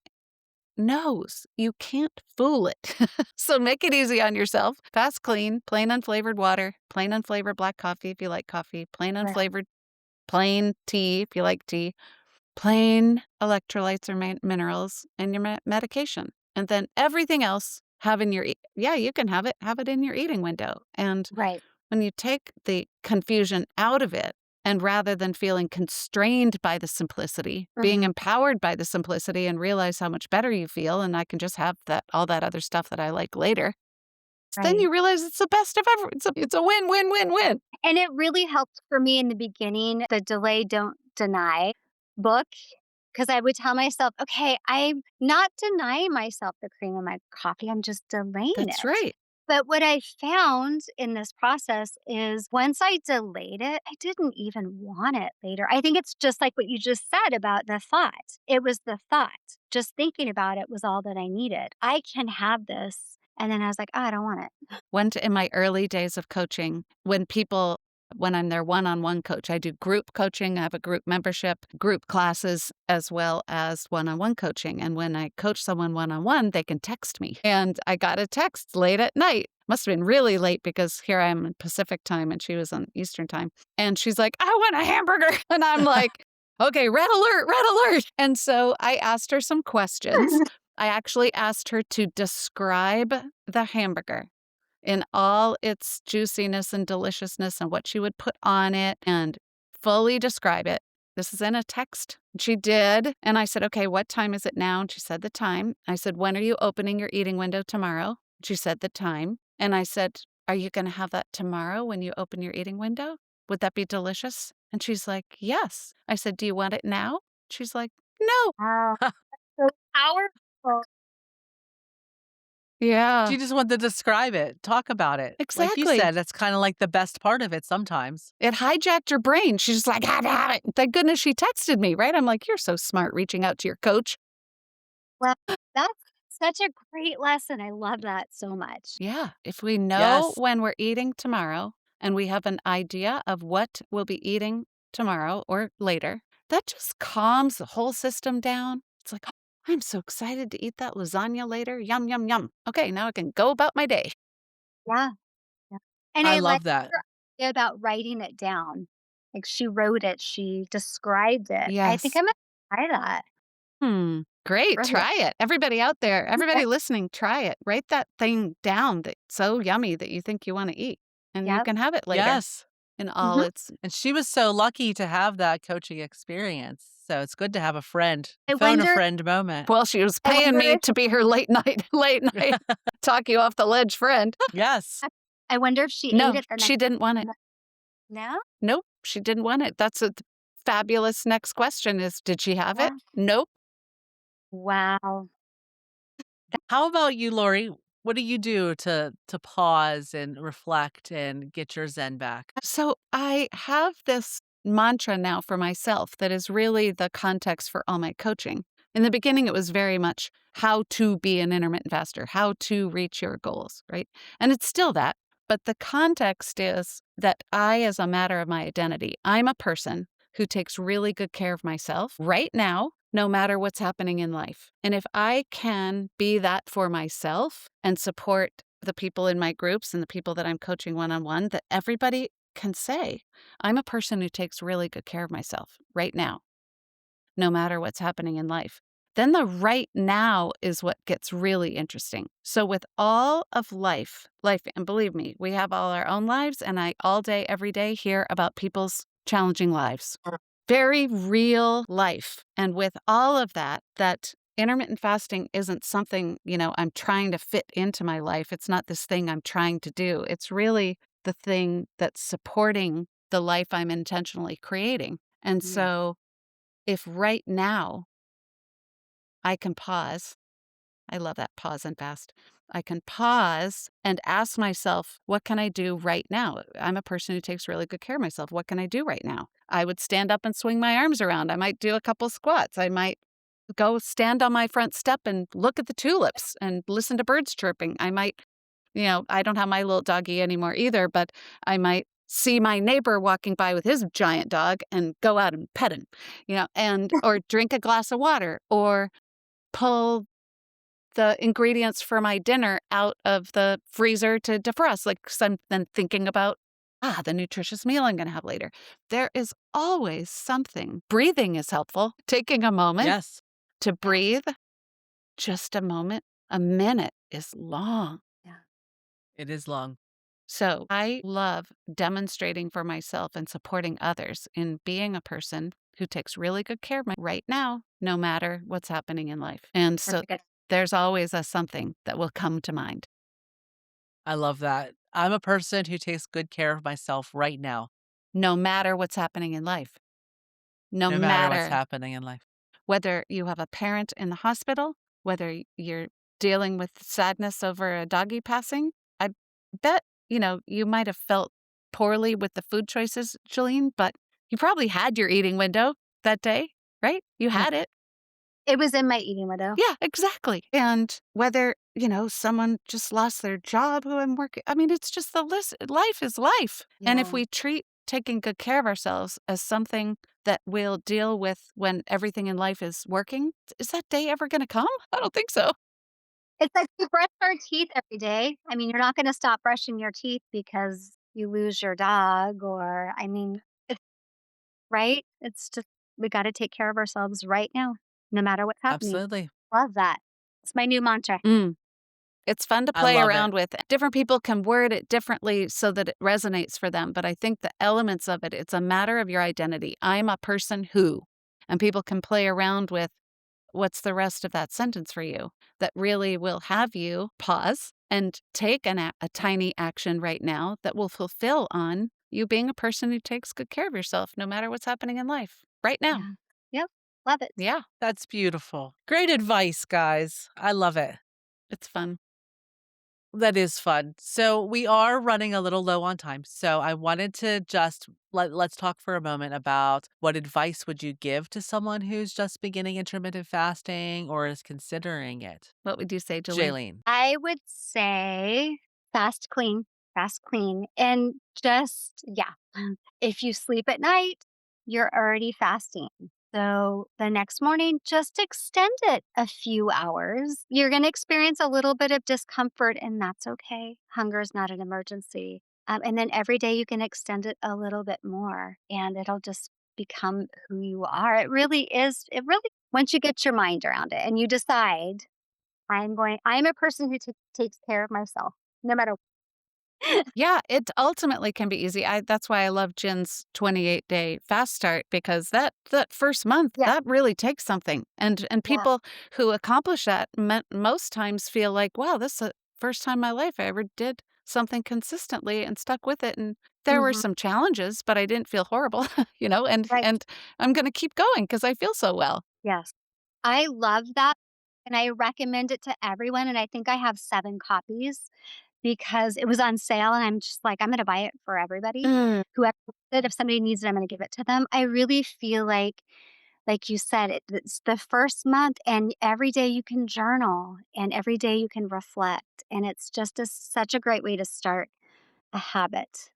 B: knows. You can't fool it. So make it easy on yourself. Fast clean, plain unflavored water, plain unflavored black coffee if you like coffee, plain
C: Right.
B: unflavored plain tea if you like tea, plain electrolytes or minerals, and your medication. And then everything else have in your, yeah, you can have it in your eating window. And
C: Right.
B: when you take the confusion out of it, and rather than feeling constrained by the simplicity, being
C: Mhm.
B: empowered by the simplicity and realize how much better you feel, and I can just have that all that other stuff that I like later. Then
C: Right.
B: you realize it's the best of ever. It's a win, win, win, win.
C: And it really helped for me in the beginning, the Delay Don't Deny book, because I would tell myself, okay, I'm not denying myself the cream in my coffee, I'm just delaying
B: That's
C: it.
B: right.
C: But what I found in this process is once I delayed it, I didn't even want it later. I think it's just like what you just said about the thought. It was the thought. Just thinking about it was all that I needed. I can have this. And then I was like, oh, I don't want it.
B: Went in my early days of coaching, when I'm their one-on-one coach, I do group coaching. I have a group membership, group classes, as well as one-on-one coaching. And when I coach someone one-on-one, they can text me. And I got a text late at night. Must have been really late because here I am in Pacific time and she was on Eastern time. And she's like, I want a hamburger. And I'm like, okay, red alert, red alert. And so I asked her some questions. I actually asked her to describe the hamburger in all its juiciness and deliciousness and what she would put on it and fully describe it. This is in a text. She did. And I said, okay, what time is it now? And she said the time. I said, when are you opening your eating window tomorrow? She said the time. And I said, are you going to have that tomorrow when you open your eating window? Would that be delicious? And she's like, yes. I said, do you want it now? She's like, no.
C: Wow. So powerful.
B: Yeah,
A: She just wanted to describe it, talk about it. Like you
B: exactly.
A: said, that's kind of like the best part of it sometimes.
B: It hijacked her brain. She's just like, ah. Thank goodness she texted me, right? I'm like, you're so smart reaching out to your coach.
C: Well, that's such a great lesson. I love that so much.
B: Yeah, if we know
A: Yes.
B: when we're eating tomorrow and we have an idea of what we'll be eating tomorrow or later, that just calms the whole system down. It's like, "Oh, I'm so excited to eat that lasagna later. Yum, yum, yum. Okay, now I can go about my day."
C: Yeah. Yeah. And
A: I
C: I like
A: love that.
C: her idea about writing it down. Like she wrote it, she described it. I think
B: Yes.
C: I'm gonna try that.
B: Great.
C: Brilliant.
B: Try it. Everybody out there, everybody listening, try it. Write that thing down that's so yummy that you think you want to eat, and you
C: Yep.
B: can have it later
A: Yes.
B: in all
C: Mhm.
B: its.
A: And she was so lucky to have that coaching experience. So it's good to have a friend,
C: I
A: phone a
C: wonder
A: friend moment.
B: Well, she was
C: I
B: paying
C: wonder
B: me
C: if
B: to be her late night, late night, talk you off the ledge friend.
A: Yes.
C: I wonder if she ate
B: No,
C: it the
B: she
C: next.
B: didn't want it.
C: No?
B: Nope, she didn't want it. That's a fabulous next question is, did she have it?
C: Yeah.
B: Nope.
C: Wow.
A: How about you, Laurie? What do you do to pause and reflect and get your zen back?
B: So I have this mantra now for myself that is really the context for all my coaching. In the beginning, it was very much how to be an intermittent faster, how to reach your goals, right? And it's still that. But the context is that I, as a matter of my identity, I'm a person who takes really good care of myself right now, no matter what's happening in life. And if I can be that for myself and support the people in my groups and the people that I'm coaching one on one, that everybody can say, I'm a person who takes really good care of myself right now, no matter what's happening in life. Then the right now is what gets really interesting. So with all of life, and believe me, we have all our own lives, and I all day, every day hear about people's challenging lives. Very real life. And with all of that, that intermittent fasting isn't something, I'm trying to fit into my life. It's not this thing I'm trying to do. It's really the thing that's supporting the life I'm intentionally creating. And
A: Mm.
B: so if right now I can pause, I love that pause and fast. I can pause and ask myself, what can I do right now? I'm a person who takes really good care of myself. What can I do right now? I would stand up and swing my arms around. I might do a couple squats. I might go stand on my front step and look at the tulips and listen to birds chirping. I might, I don't have my little doggy anymore either, but I might see my neighbor walking by with his giant dog and go out and pet him, and or drink a glass of water or pull the ingredients for my dinner out of the freezer to defrost. Like, 'cause I'm then thinking about, the nutritious meal I'm going to have later. There is always something. Breathing is helpful. Taking a moment
A: Yes.
B: to breathe, just a moment. A minute is long.
C: Yeah.
A: It is long.
B: So I love demonstrating for myself and supporting others in being a person who takes really good care of me right now, no matter what's happening in life. And so
C: Perfect.
B: there's always a something that will come to mind.
A: I love that. I'm a person who takes good care of myself right now,
B: No matter what's happening in life, no
A: no matter what's
B: matter
A: happening in life.
B: whether you have a parent in the hospital, whether you're dealing with sadness over a doggy passing. I bet, you might have felt poorly with the food choices, Jalene, but you probably had your eating window that day, right? You
C: Yeah.
B: had it.
C: It was in my eating window.
B: Yeah, exactly. And whether, someone just lost their job who I'm working, I mean, it's just the list. Life is life. And if
C: Yeah.
B: we treat taking good care of ourselves as something that we'll deal with when everything in life is working, is that day ever going to come? I don't think so.
C: It's like we brush our teeth every day. I mean, you're not gonna stop brushing your teeth because you lose your dog or it's right? It's just we gotta take care of ourselves right now, no matter what's happening.
A: Absolutely.
C: Love that. It's my new mantra.
B: Mm. It's fun to
A: I
B: play
A: love it.
B: around with. Different people can word it differently so that it resonates for them. But I think the elements of it, it's a matter of your identity. I'm a person who, and people can play around with what's the rest of that sentence for you that really will have you pause and take a tiny action right now that will fulfill on you being a person who takes good care of yourself no matter what's happening in life right now.
C: Yeah. Yep. Love it.
B: Yeah,
A: That's beautiful. Great advice, guys. I love it.
B: it's fun.
A: That is fun. So we are running a little low on time. So I wanted to just let's talk for a moment about what advice would you give to someone who's just beginning intermittent fasting or is considering it?
B: What would you say, Jalene?
A: Jaylene.
C: I would say fast, clean, and just, yeah, if you sleep at night, you're already fasting. So the next morning, just extend it a few hours. You're going to experience a little bit of discomfort, and that's okay. Hunger is not an emergency. And then every day you can extend it a little bit more, and it'll just become who you are. It really is. It really, once you get your mind around it and you decide I'm a person who takes care of myself no matter.
B: Yeah, it ultimately can be easy. That's why I love Jin's 28-day fast start because that first month,
C: Yeah,
B: that really takes something. And
C: yeah.
B: people who accomplish that most times feel like, wow, this is the first time in my life I ever did something consistently and stuck with it. And there were
C: Mhm.
B: some challenges, but I didn't feel horrible, you know,
C: Right.
B: and I'm going to keep going because I feel so well.
C: Yes. I love that, and I recommend it to everyone, and I think I have 7 copies because it was on sale, and I'm just like, "I'm gonna buy it for everybody.
B: Mm.
C: Whoever needs it, if somebody needs it, I'm gonna give it to them." I really feel like you said, it's the first month, and every day you can journal, and every day you can reflect, and it's just such a great way to start a habit,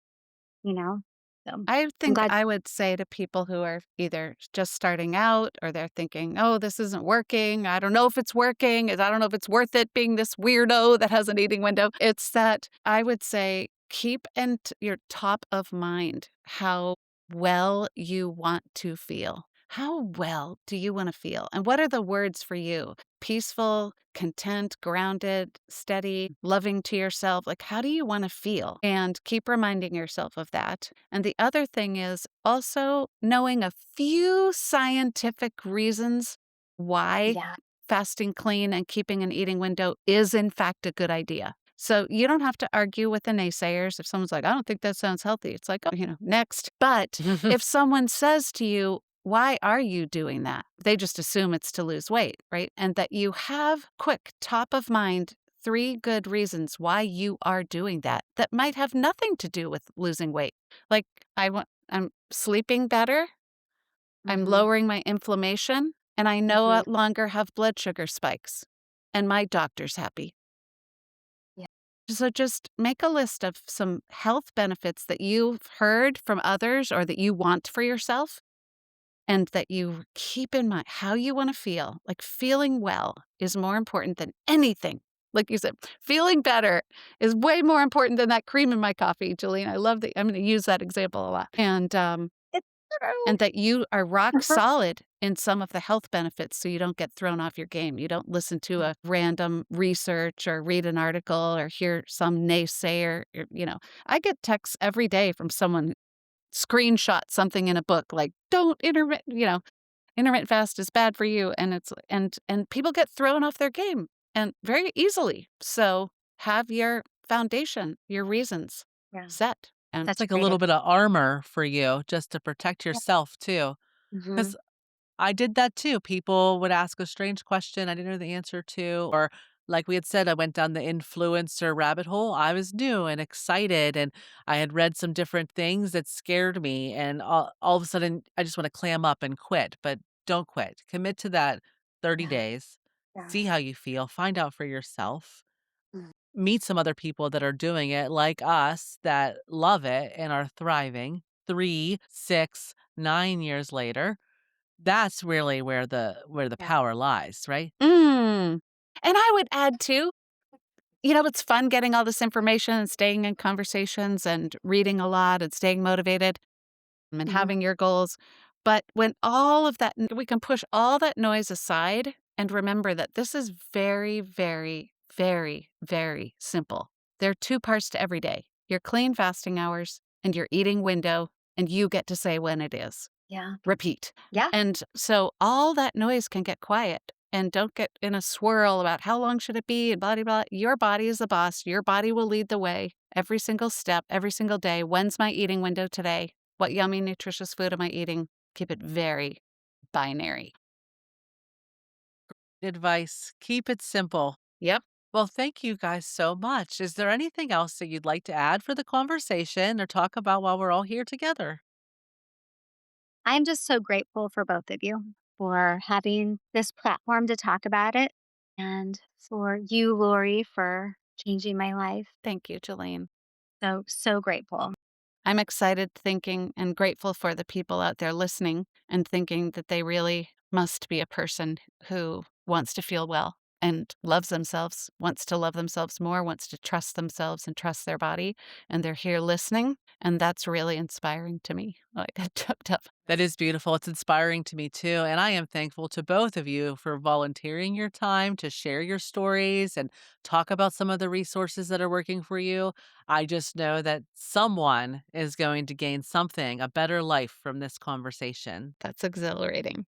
C: you know? So,
B: I
C: I'm
B: think
C: glad.
B: I would say to people who are either just starting out or they're thinking, oh, this isn't working. I don't know if it's working. I don't know if it's worth it being this weirdo that has an eating window. It's that I would say keep in your top of mind how well you want to feel. How well do you want to feel? And what are the words for you? Peaceful, content, grounded, steady, loving to yourself. Like, how do you want to feel? And keep reminding yourself of that. And the other thing is also knowing a few scientific reasons why
C: Yeah.
B: fasting clean and keeping an eating window is, in fact, a good idea. So you don't have to argue with the naysayers. If someone's like, I don't think that sounds healthy, it's like, oh, next. But if someone says to you, why are you doing that? They just assume it's to lose weight, right? And that you have quick, top of mind, 3 good reasons why you are doing that that might have nothing to do with losing weight. Like I'm sleeping better, I'm
C: Mhm.
B: lowering my inflammation, and I no
C: Mhm.
B: longer have blood sugar spikes. And my doctor's happy.
C: Yeah.
B: So just make a list of some health benefits that you've heard from others or that you want for yourself and that you keep in mind how you want to feel. Like feeling well is more important than anything. Like you said, feeling better is way more important than that cream in my coffee, Jillian. I love that. I'm going to use that example a lot.
C: It's true.
B: And that you are rock solid in some of the health benefits so you don't get thrown off your game. You don't listen to a random research or read an article or hear some naysayer. I get texts every day from someone screenshot something in a book like don't intermittent fast is bad for you and people get thrown off their game and very easily. So have your foundation, your reasons
C: Yeah.
B: set and
A: It's
C: Such a
A: like a
C: great
A: little
C: idea.
A: bit of armor for you just to protect yourself too.
C: Mhm.
A: 'Cause I did that too. People would ask a strange question I didn't know the answer to, or like we had said, I went down the influencer rabbit hole. I was new and excited, and I had read some different things that scared me, and all of a sudden, I just want to clam up and quit. But don't quit. Commit to that 30
C: Yeah.
A: days.
C: Yeah.
A: See how you feel. Find out for yourself.
C: Mm.
A: Meet some other people that are doing it like us that love it and are thriving 3, 6, 9 years later. That's really where the
C: Yeah.
A: power lies, right?
B: Mm. And I would add too, it's fun getting all this information and staying in conversations and reading a lot and staying motivated and
C: Mhm.
B: having your goals. But when all of that, we can push all that noise aside and remember that this is very, very, very, very simple. There are 2 parts to every day: your clean fasting hours and your eating window, and you get to say when it is.
C: Yeah.
B: Repeat.
C: Yeah.
B: And so all that noise can get quiet and don't get in a swirl about how long should it be and blah, blah, blah. Your body is the boss. Your body will lead the way every single step, every single day. When's my eating window today? What yummy, nutritious food am I eating? Keep it very binary.
A: Advice. Keep it simple.
B: Yep.
A: Well, thank you guys so much. Is there anything else that you'd like to add for the conversation or talk about while we're all here together?
C: I'm just so grateful for both of you for having this platform to talk about it and for you, Lori, for changing my life.
B: Thank you, Jalene.
C: So grateful.
B: I'm excited thinking and grateful for the people out there listening and thinking that they really must be a person who wants to feel well and loves themselves, wants to love themselves more, wants to trust themselves and trust their body. And they're here listening. And that's really inspiring to me. Oh, I got choked up.
A: That is beautiful. It's inspiring to me too. And I am thankful to both of you for volunteering your time to share your stories and talk about some of the resources that are working for you. I just know that someone is going to gain something, a better life from this conversation.
B: That's exhilarating.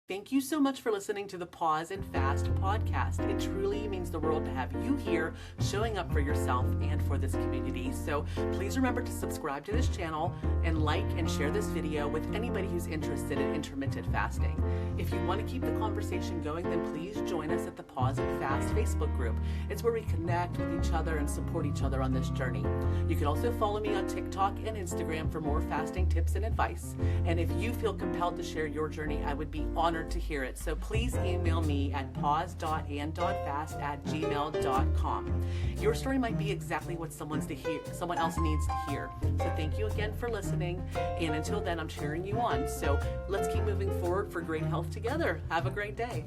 A: Thank you so much for listening to the Pause and Fast podcast. It truly means the world to have you here showing up for yourself and for this community. So please remember to subscribe to this channel and like and share this video with anybody who's interested in intermittent fasting. If you want to keep the conversation going, then please join us at the Pause and Fast Facebook group. It's where we connect with each other and support each other on this journey. You can also follow me on TikTok and Instagram for more fasting tips and advice. And if you feel compelled to share your journey, I would be honored to hear it. So please email me at pause.and.fast@gmail.com. Your story might be exactly what someone else needs to hear. So thank you again for listening. And until then, I'm cheering you on. So let's keep moving forward for great health together. Have a great day.